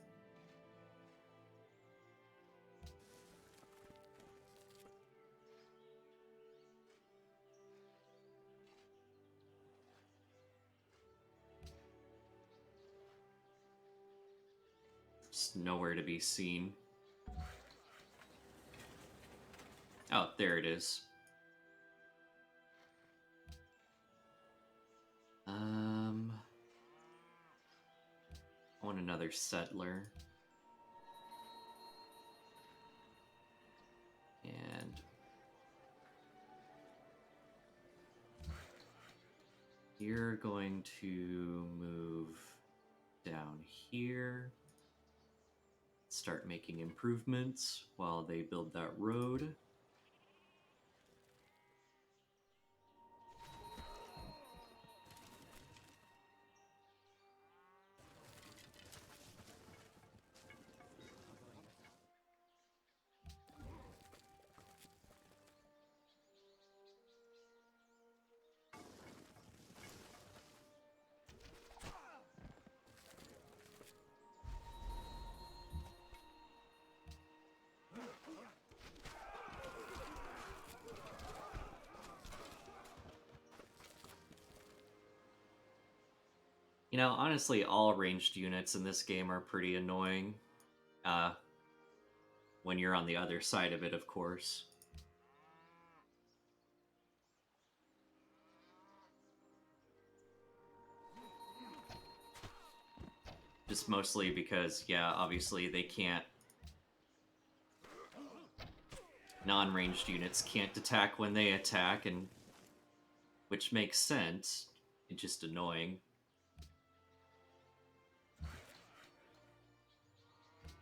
Just nowhere to be seen. Oh, there it is. I want another settler. And you're going to move down here. Start making improvements while they build that road. You know, honestly, all ranged units in this game are pretty annoying. When you're on the other side of it, of course. Just mostly because, yeah, obviously they can't... Non-ranged units can't attack when they attack, and... which makes sense. It's just annoying.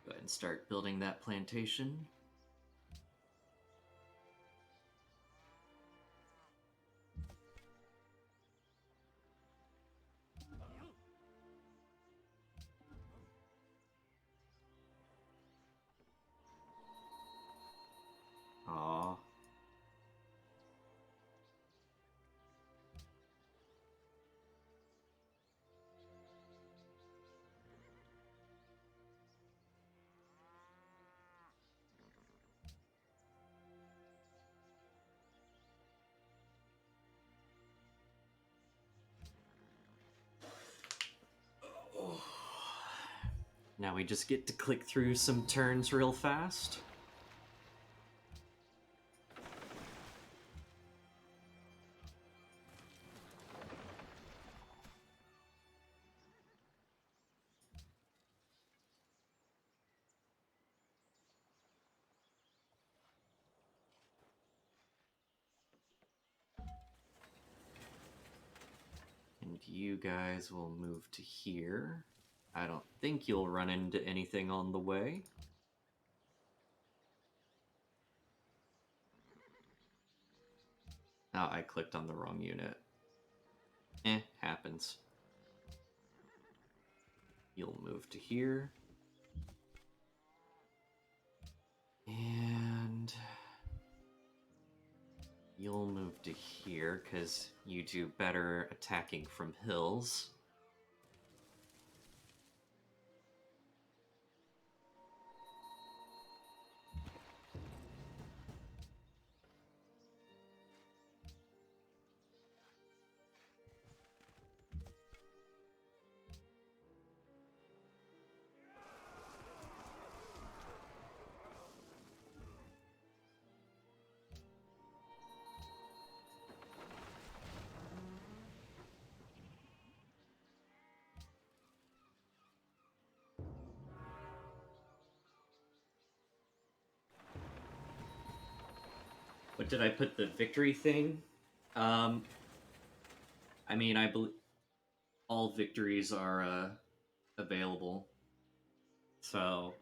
Go ahead and start building that plantation. Aww. Now we just get to click through some turns real fast. you guys will move to here. I don't think you'll run into anything on the way. Oh, I clicked on the wrong unit. Happens. You'll move to here. And you'll move to here, because you do better attacking from hills. What did I put the victory thing? I mean, I believe all victories are available. So,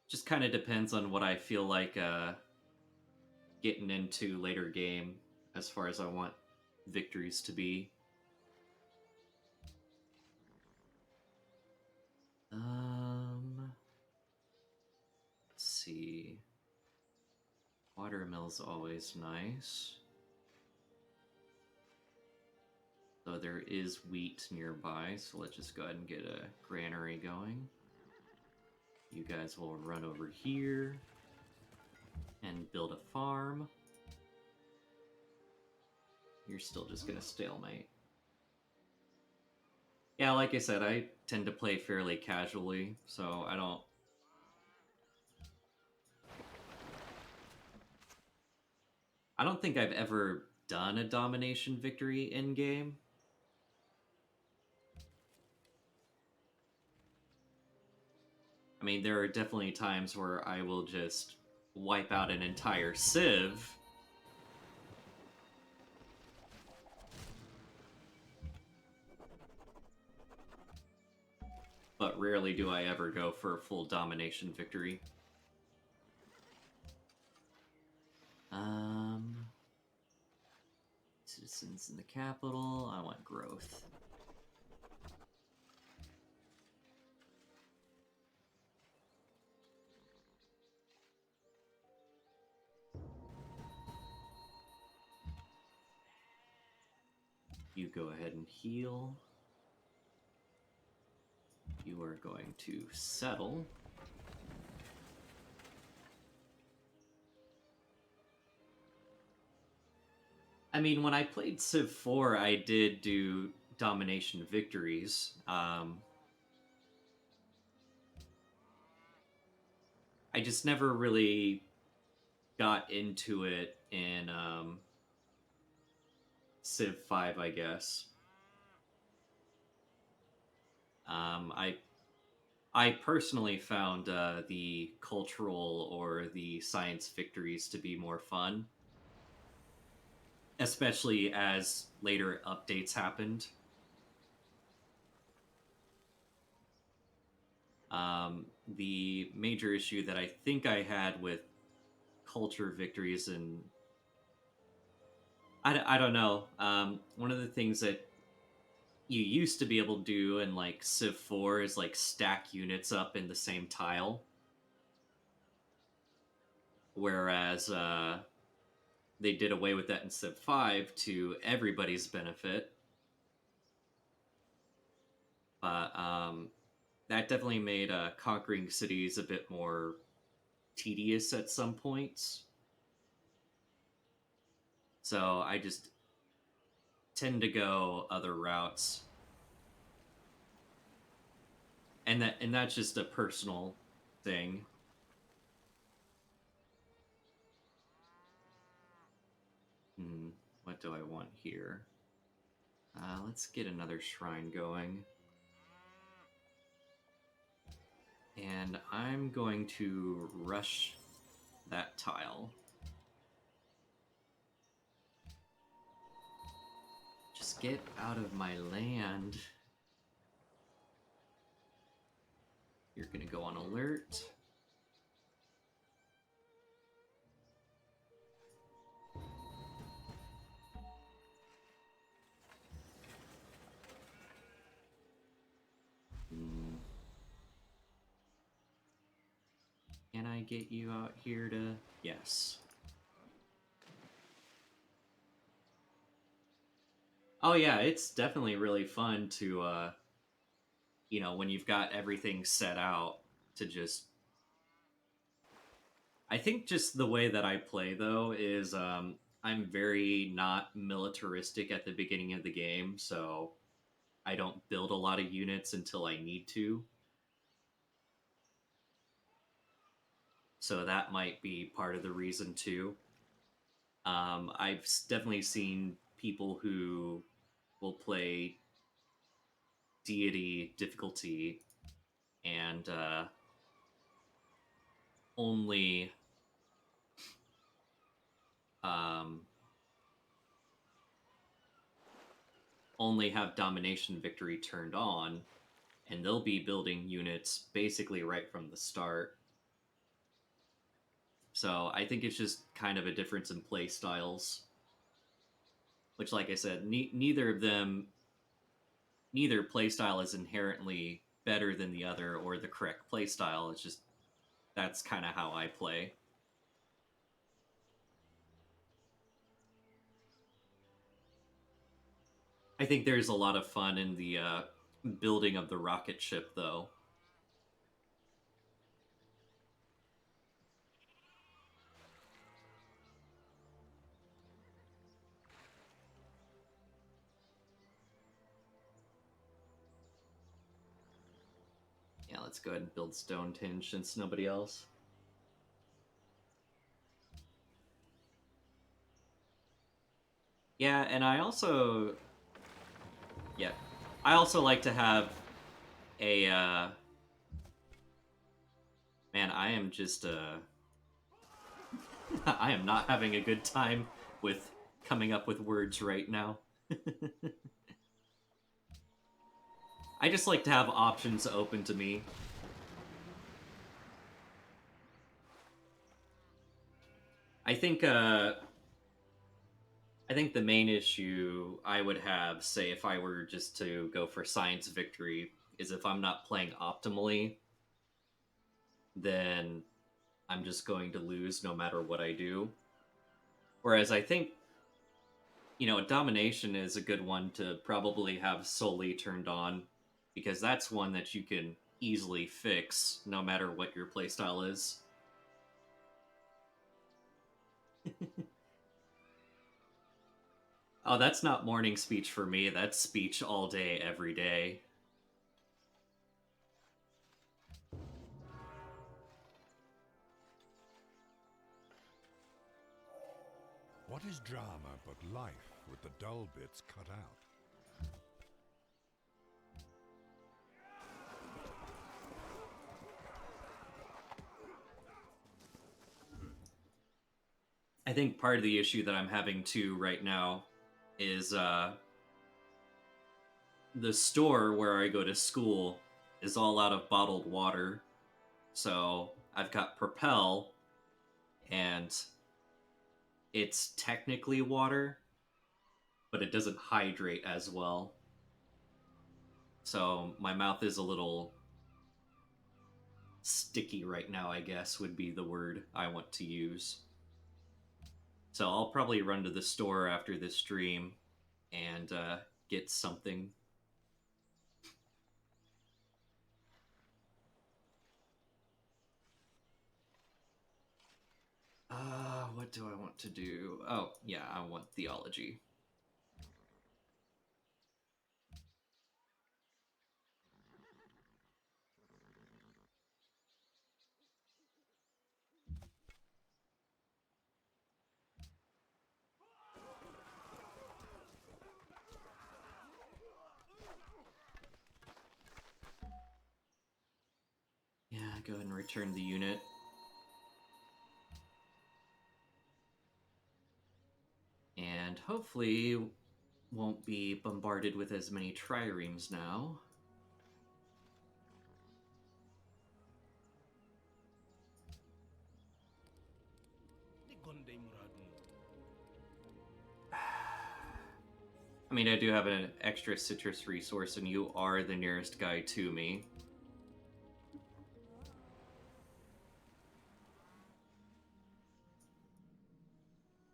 just kind of depends on what I feel like getting into later game as far as I want victories to be. Let's see. Watermill's always nice. So there is wheat nearby, so let's just go ahead and get a granary going. You guys will run over here and build a farm. You're still just gonna stalemate. Yeah, like I said, I tend to play fairly casually, so I don't think I've ever done a domination victory in-game. I mean, there are definitely times where I will just wipe out an entire civ. But rarely do I ever go for a full domination victory. Citizens in the capital. I want growth. You go ahead and heal. You are going to settle. I mean, when I played Civ 4, I did do domination victories. I just never really got into it in Civ 5, I guess. I personally found the cultural or the science victories to be more fun, especially as later updates happened. The major issue that I think I had with culture victories, and I don't know, one of the things that you used to be able to do in like Civ 4 is like stack units up in the same tile, whereas they did away with that in Civ 5 to everybody's benefit. But that definitely made conquering cities a bit more tedious at some points. So I just tend to go other routes. And that's just a personal thing. What do I want here? Let's get another shrine going. And I'm going to rush that tile. Just get out of my land. You're gonna go on alert. Can I get you out here to... Yes. Oh yeah, it's definitely really fun to, you know, when you've got everything set out to just... I think just the way that I play, though, is I'm very not militaristic at the beginning of the game, so I don't build a lot of units until I need to. So that might be part of the reason, too. I've definitely seen people who will play deity difficulty and only um, only have domination victory turned on, and they'll be building units basically right from the start. So I think it's just kind of a difference in play styles, which, like I said, neither of them, neither play style is inherently better than the other or the correct play style. It's just that's kind of how I play. I think there's a lot of fun in the building of the rocket ship, though. Yeah, let's go ahead and build Stonetinge since nobody else. Yeah, and I also... Yeah. I also like to have a, Man, I am just, I am not having a good time with coming up with words right now. I just like to have options open to me. I think the main issue I would have, say, if I were just to go for science victory, is if I'm not playing optimally, then I'm just going to lose no matter what I do. Whereas I think, you know, domination is a good one to probably have solely turned on, because that's one that you can easily fix no matter what your playstyle is. Oh, that's not morning speech for me. That's speech all day, every day. What is drama but life with the dull bits cut out? I think part of the issue that I'm having too right now is the store where I go to school is all out of bottled water. So I've got Propel, and it's technically water, but it doesn't hydrate as well. So my mouth is a little sticky right now, I guess would be the word I want to use. So I'll probably run to the store after this stream and get something. What do I want to do? Oh, yeah, I want theology. Yeah, go ahead and return the unit. And hopefully won't be bombarded with as many triremes now. Ni gonde muradno. I mean, I do have an extra citrus resource, and you are the nearest guy to me.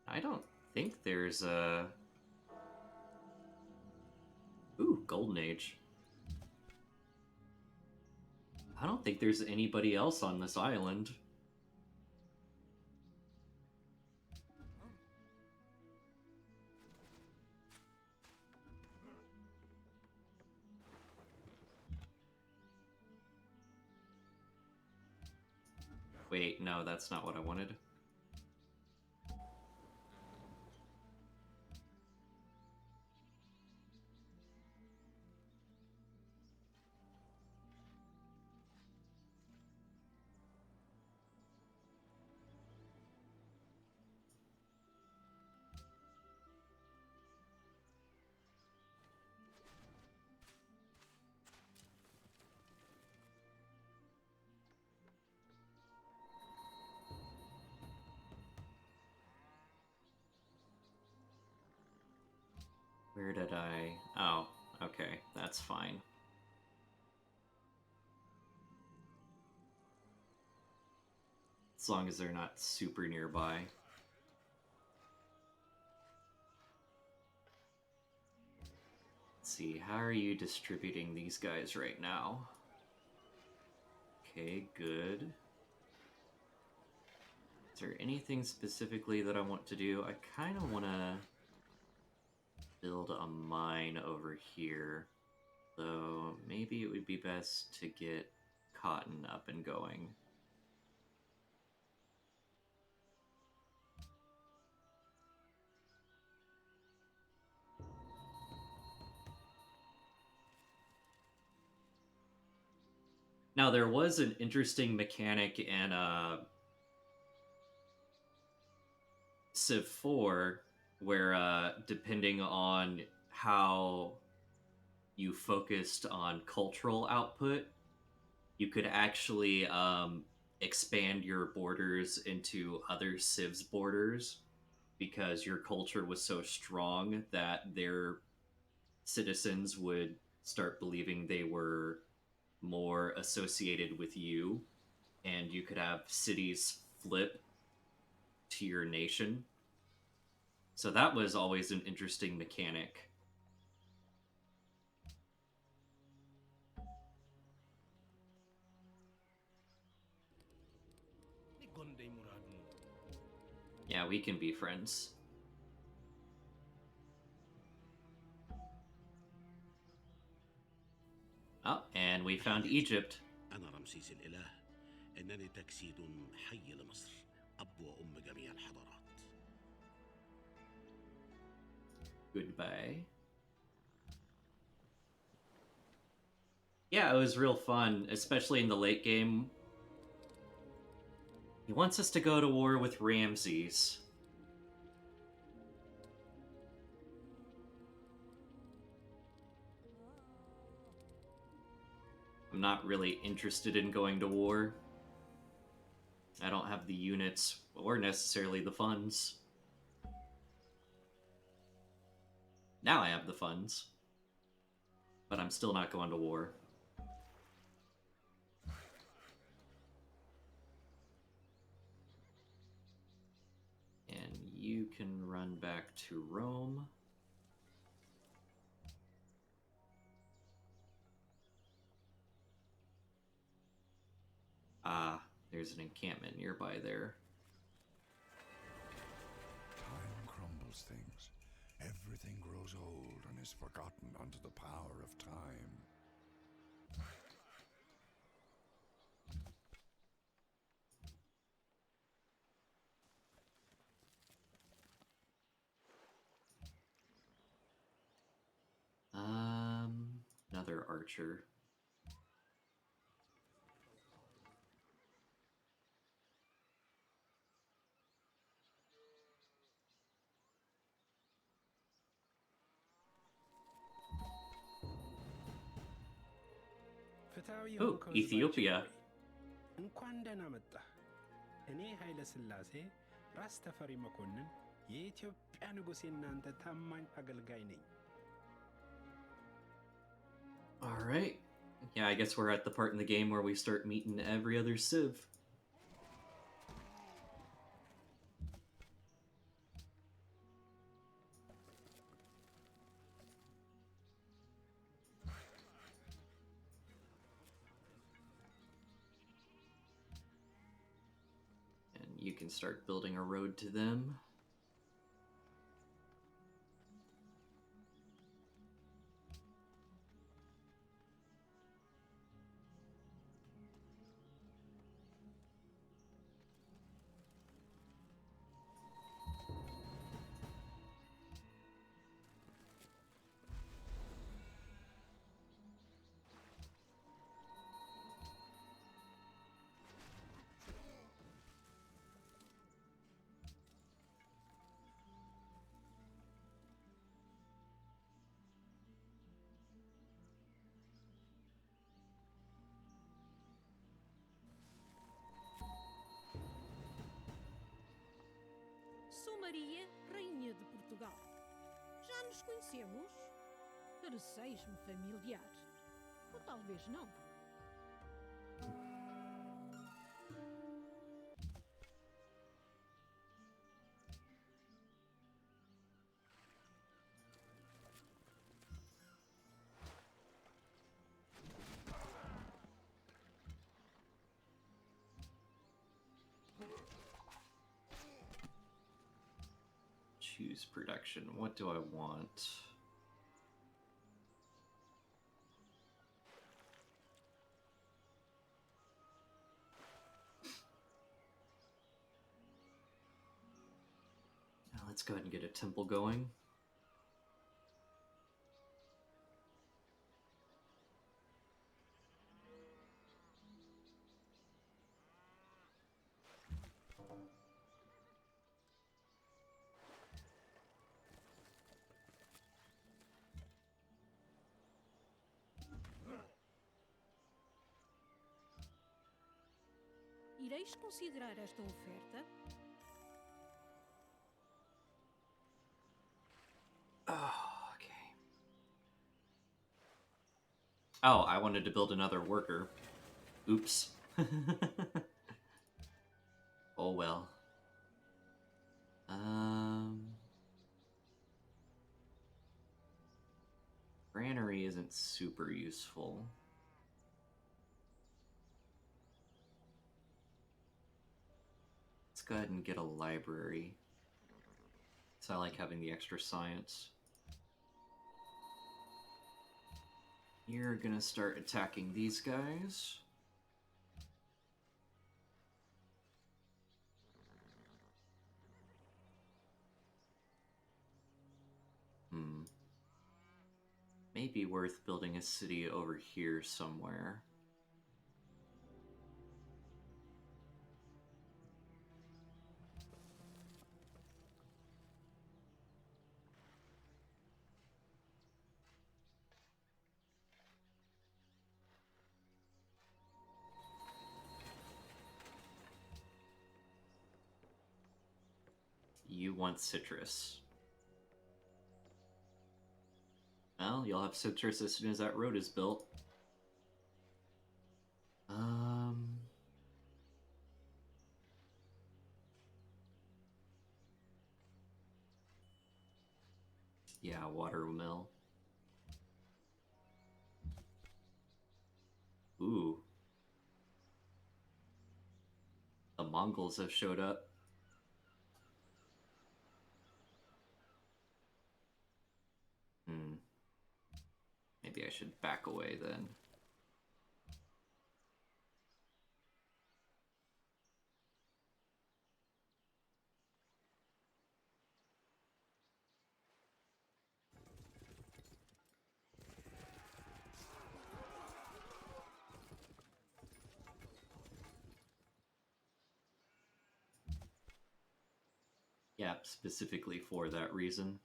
I don't think there's a... Ooh, Golden Age. I don't think there's anybody else on this island. Wait, no, that's not what I wanted. Where did I... Oh, okay, that's fine. As long as they're not super nearby. Let's see, how are you distributing these guys right now? Okay, good. Is there anything specifically that I want to do? I kind of want to build a mine over here. So maybe it would be best to get cotton up and going. Now, there was an interesting mechanic in Civ 4 where, depending on how you focused on cultural output, you could actually expand your borders into other civs' borders because your culture was so strong that their citizens would start believing they were more associated with you, and you could have cities flip to your nation. So that was always an interesting mechanic. Ni gonde muradno. Yeah, we can be friends. Oh, and we found Egypt. أنا رمسيس الإله. إنني تجسيد حي لمصر، أب وأم جميع الحضارات. Goodbye. Yeah, it was real fun, especially in the late game. He wants us to go to war with Ramses. I'm not really interested in going to war. I don't have the units or necessarily the funds. Now I have the funds, but I'm still not going to war. And you can run back to Rome. Ah, there's an encampment nearby there. Time crumbles things. Everything grows old and is forgotten under the power of time. Another archer. ጥንታዊ Oh, የሆንከው ህዝባችን Ethiopia. ሆይ፣ እንኳን ደህና መጣህ። እኔ ኃይለ ሥላሴ ራስ ተፈሪ መኮንን የኢትዮጵያ ንጉሥ የናንተ ታማኝ አገልጋይ ነኝ። Alright. Yeah, I guess we're at the part in the game where we start meeting every other civ. And you can start building a road to them. Sou Maria, Rainha de Portugal. Já nos conhecemos? Pareceis-me familiar. Ou talvez não. Choose production. What do I want? Now let's go ahead and get a temple going. Ireis considerar esta oferta? Oh, okay. Oh, I wanted to build another worker. Oops. Oh well. Granary isn't super useful. Let's go ahead and get a library. So I like having the extra science. You're gonna start attacking these guys. Maybe worth building a city over here somewhere. You want citrus. Well, you'll have citrus as soon as that road is built. Yeah, watermill. Ooh. The Mongols have showed up. Maybe I should back away then. Yeah, specifically for that reason.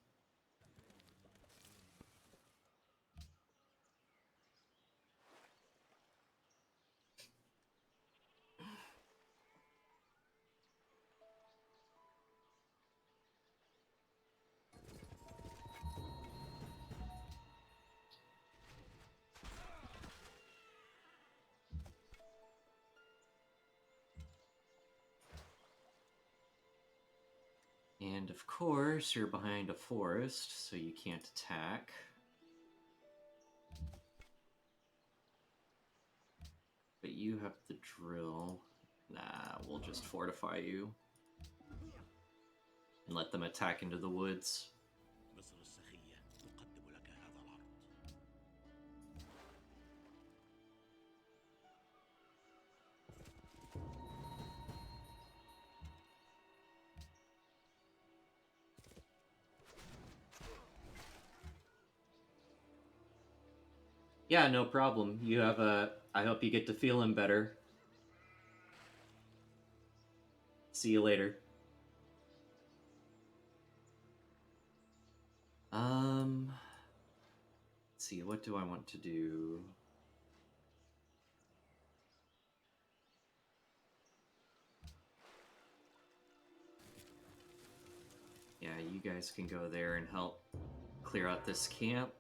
And of course, you're behind a forest, so you can't attack. But you have the drill. Nah, we'll just fortify you. And let them attack into the woods. مصر السخية تقدم لك هذا العرض. Yeah, no problem. You have a... I hope you get to feeling better. See you later. Let's see, what do I want to do? Yeah, you guys can go there and help clear out this camp.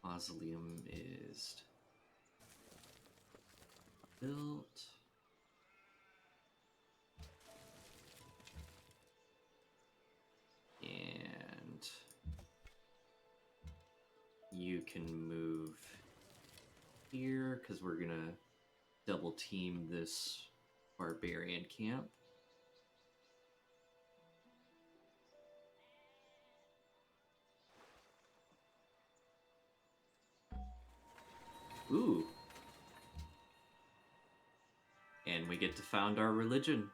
Mausoleum is built. And you can move here because we're gonna double team this barbarian camp. Ooh. And we get to found our religion.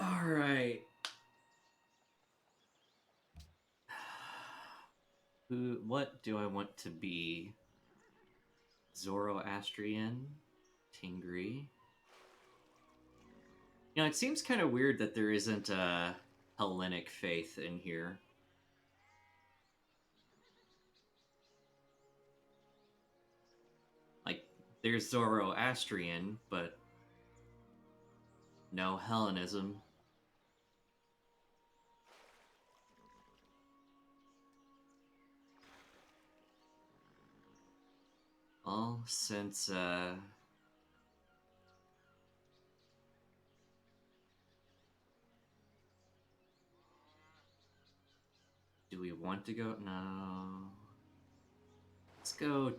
All right. What do I want to be? Zoroastrian? Tingri? You know, it seems kind of weird that there isn't a Hellenic faith in here. Like, there's Zoroastrian, but no Hellenism. Well, since, do we want to go? No. Let's go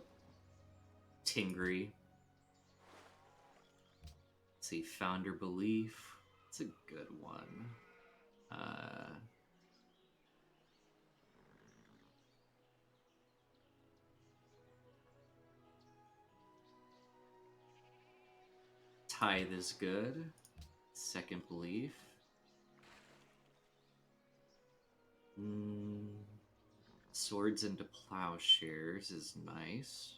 Tingri. Let's see, Founder Belief. It's a good one. Tithe is good. Second Belief. Swords into Plowshares is nice.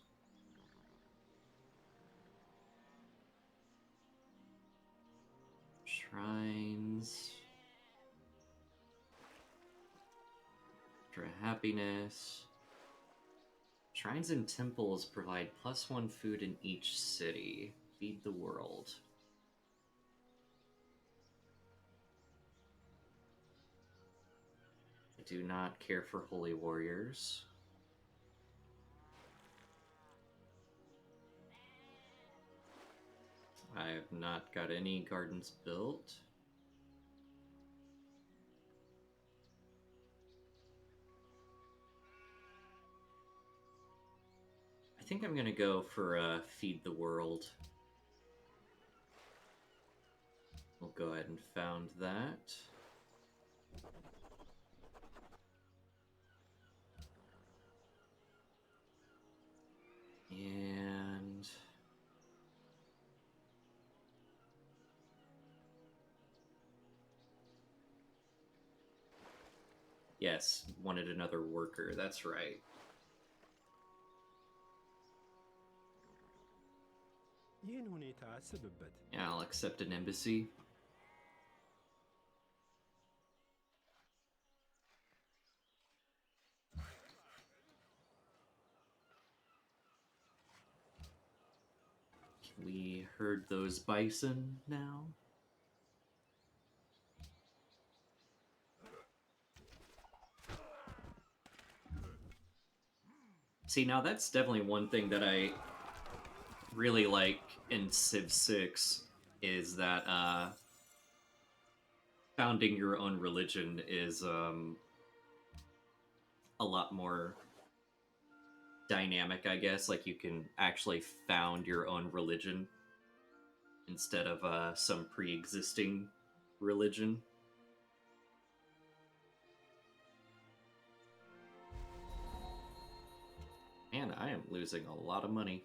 Shrines. Extra happiness. Shrines and temples provide +1 food in each city. Feed the world. I do not care for holy warriors. I have not got any gardens built. I think I'm gonna go for Feed the World. We'll go ahead and found that. And yes, wanted another worker, that's right. ይህን ሁኔታ አስብበት። Yeah, I'll accept an embassy. We herd those bison now. See, now that's definitely one thing that I really like in Civ 6 is that founding your own religion is a lot more dynamic, I guess. Like, you can actually found your own religion instead of some pre-existing religion. Man, I am losing a lot of money.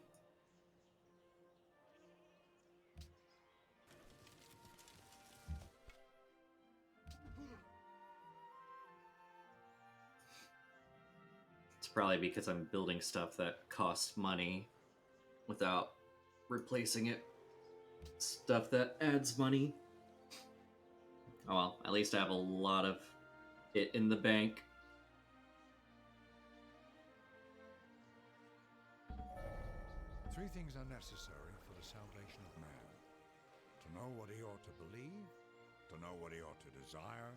It's probably because I'm building stuff that costs money without replacing it. Stuff that adds money. Oh well, at least I have a lot of it in the bank. Three things are necessary for the salvation of man: to know what he ought to believe, to know what he ought to desire,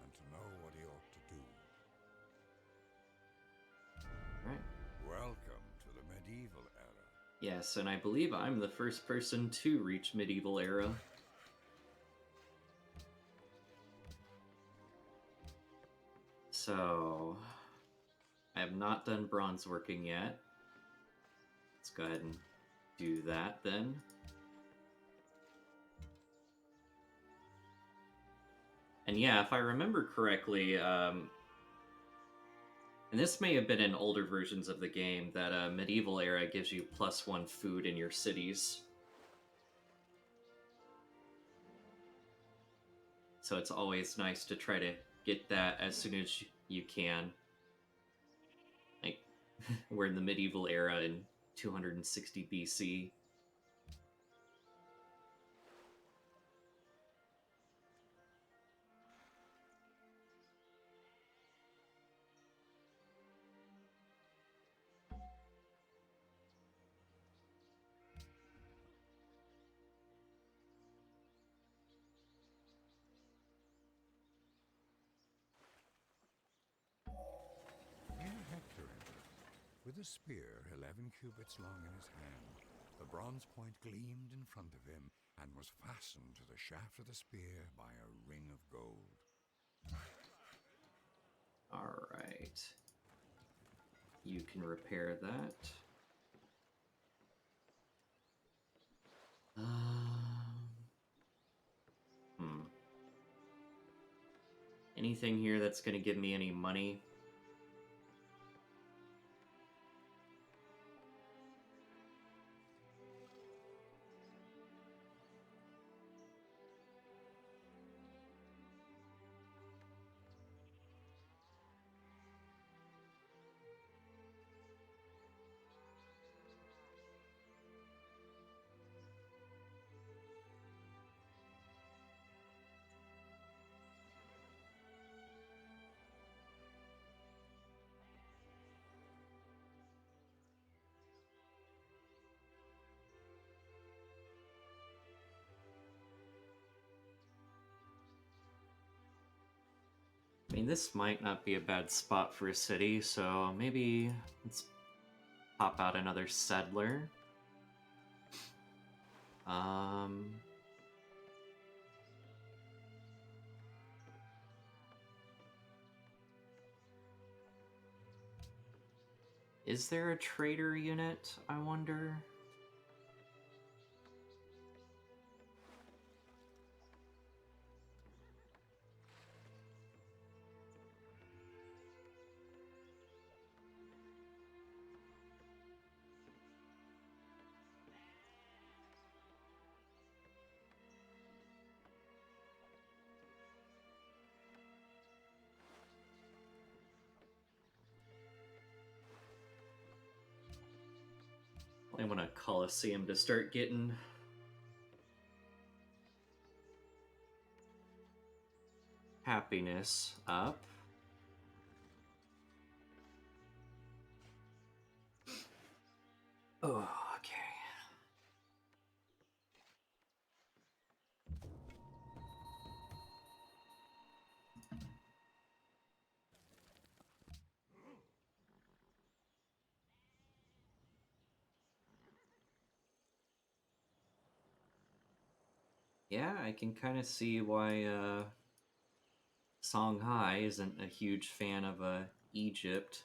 and to know what he ought to do. Right. Welcome to the medieval era. Yes, and I believe I'm the first person to reach medieval era. So, I have not done bronze working yet. Let's go ahead and do that then. And yeah, if I remember correctly, and this may have been in older versions of the game, that medieval era gives you +1 food in your cities. So it's always nice to try to get that as soon as you can. Like, we're in the medieval era in 260 BC. Here Hector entered, with a spear 11 cubits long in his hand. The bronze point gleamed in front of him, and was fastened to the shaft of the spear by a ring of gold. Alright. You can repair that. Anything here that's going to give me any money? I mean, this might not be a bad spot for a city, so maybe let's pop out another settler. Is there a trader unit, I wonder? I want a Colosseum to start getting happiness up. Oh, okay. Yeah, I can kind of see why Songhai isn't a huge fan of Egypt.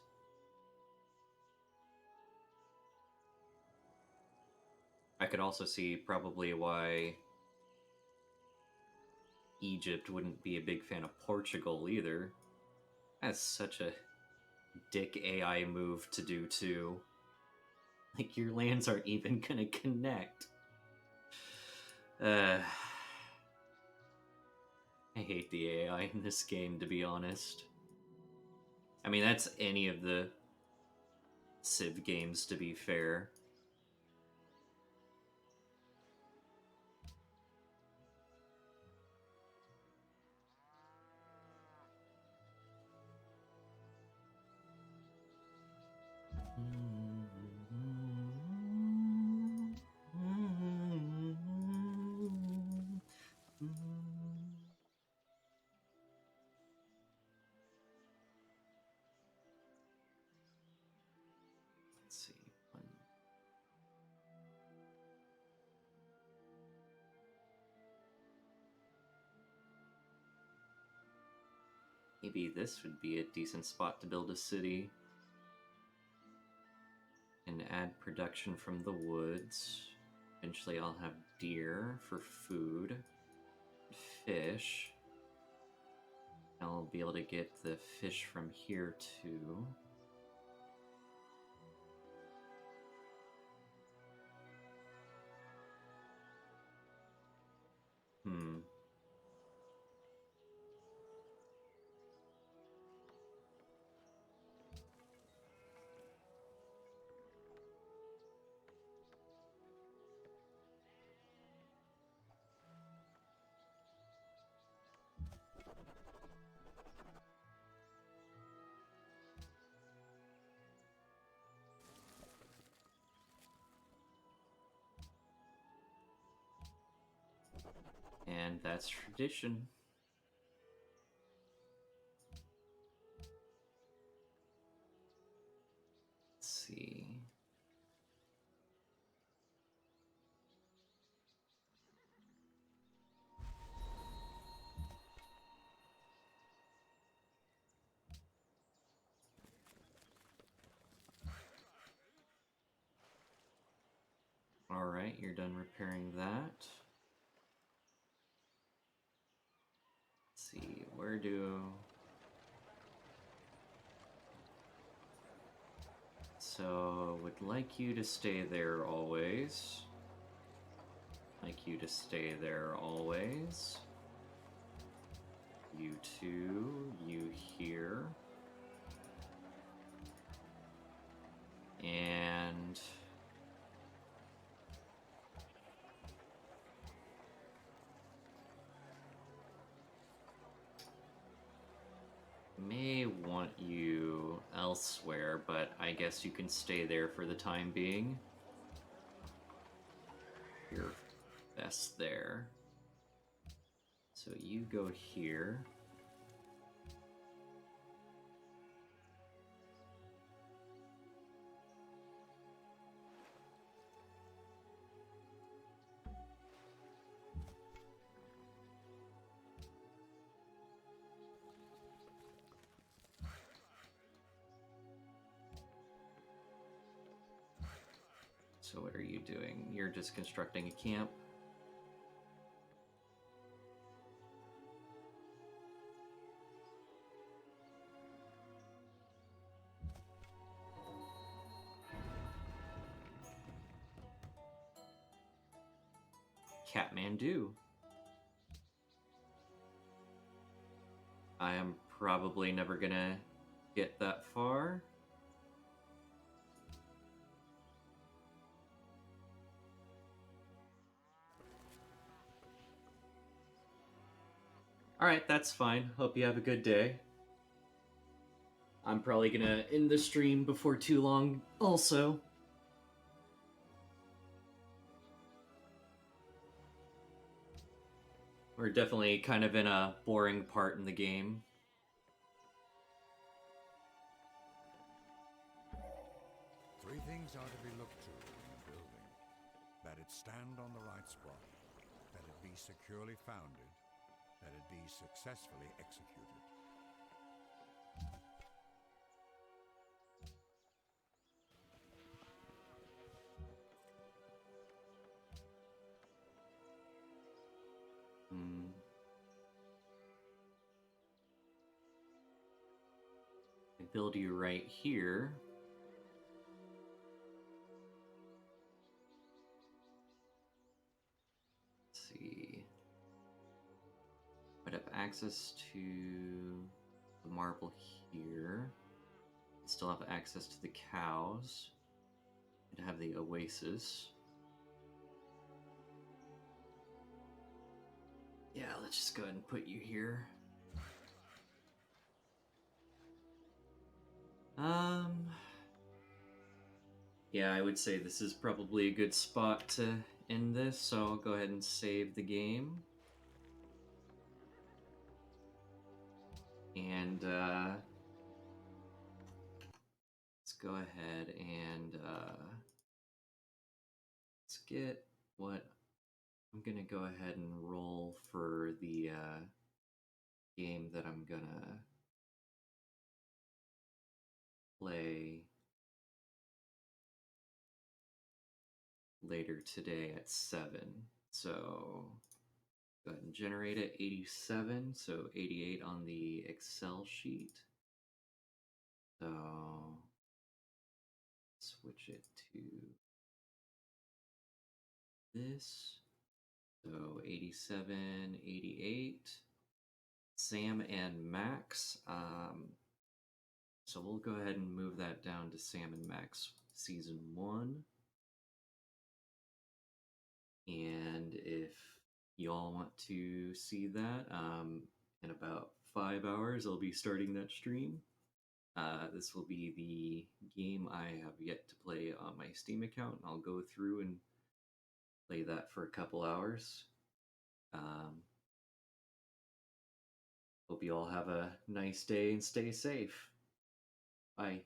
I could also see probably why Egypt wouldn't be a big fan of Portugal either. That's such a dick AI move to do too. Like, your lands aren't even gonna connect. I hate the AI in this game, to be honest. I mean, that's any of the Civ games, to be fair. Let's see. Maybe this would be a decent spot to build a city. And add production from the woods. Eventually I'll have deer for food. Fish. I'll be able to get the fish from here too. And that's tradition. Let's see. Alright, you're done repairing that. Let's see, where do... So, would like you to stay there always. Like you to stay there always. You two, you here. And... may want you elsewhere, but I guess you can stay there for the time being. You're best there. So you go here. So what are you doing? You're just constructing a camp. Kathmandu. I am probably never gonna get that far. Alright, that's fine. Hope you have a good day. I'm probably gonna end the stream before too long also. We're definitely kind of in a boring part in the game. Three things are to be looked to in a building: that it stand on the right spot, that it be securely founded, let it be successfully executed. Hmm. I build you right here. Let's see. I'd have access to the marble here. Still have access to the cows. I'd have the oasis. Yeah, let's just go ahead and put you here. Yeah, I would say this is probably a good spot to end this, so I'll go ahead and save the game. And let's go ahead and let's get what I'm gonna go ahead and roll for the game that I'm gonna play later today at 7. So go ahead and generate it. 87, so 88 on the Excel sheet. So switch it to this. So 87, 88. Sam and Max. So we'll go ahead and move that down to Sam and Max Season 1. And if y'all want to see that, in about 5 hours, I'll be starting that stream. This will be the game I have yet to play on my Steam account, and I'll go through and play that for a couple hours. Hope you all have a nice day and stay safe. Bye.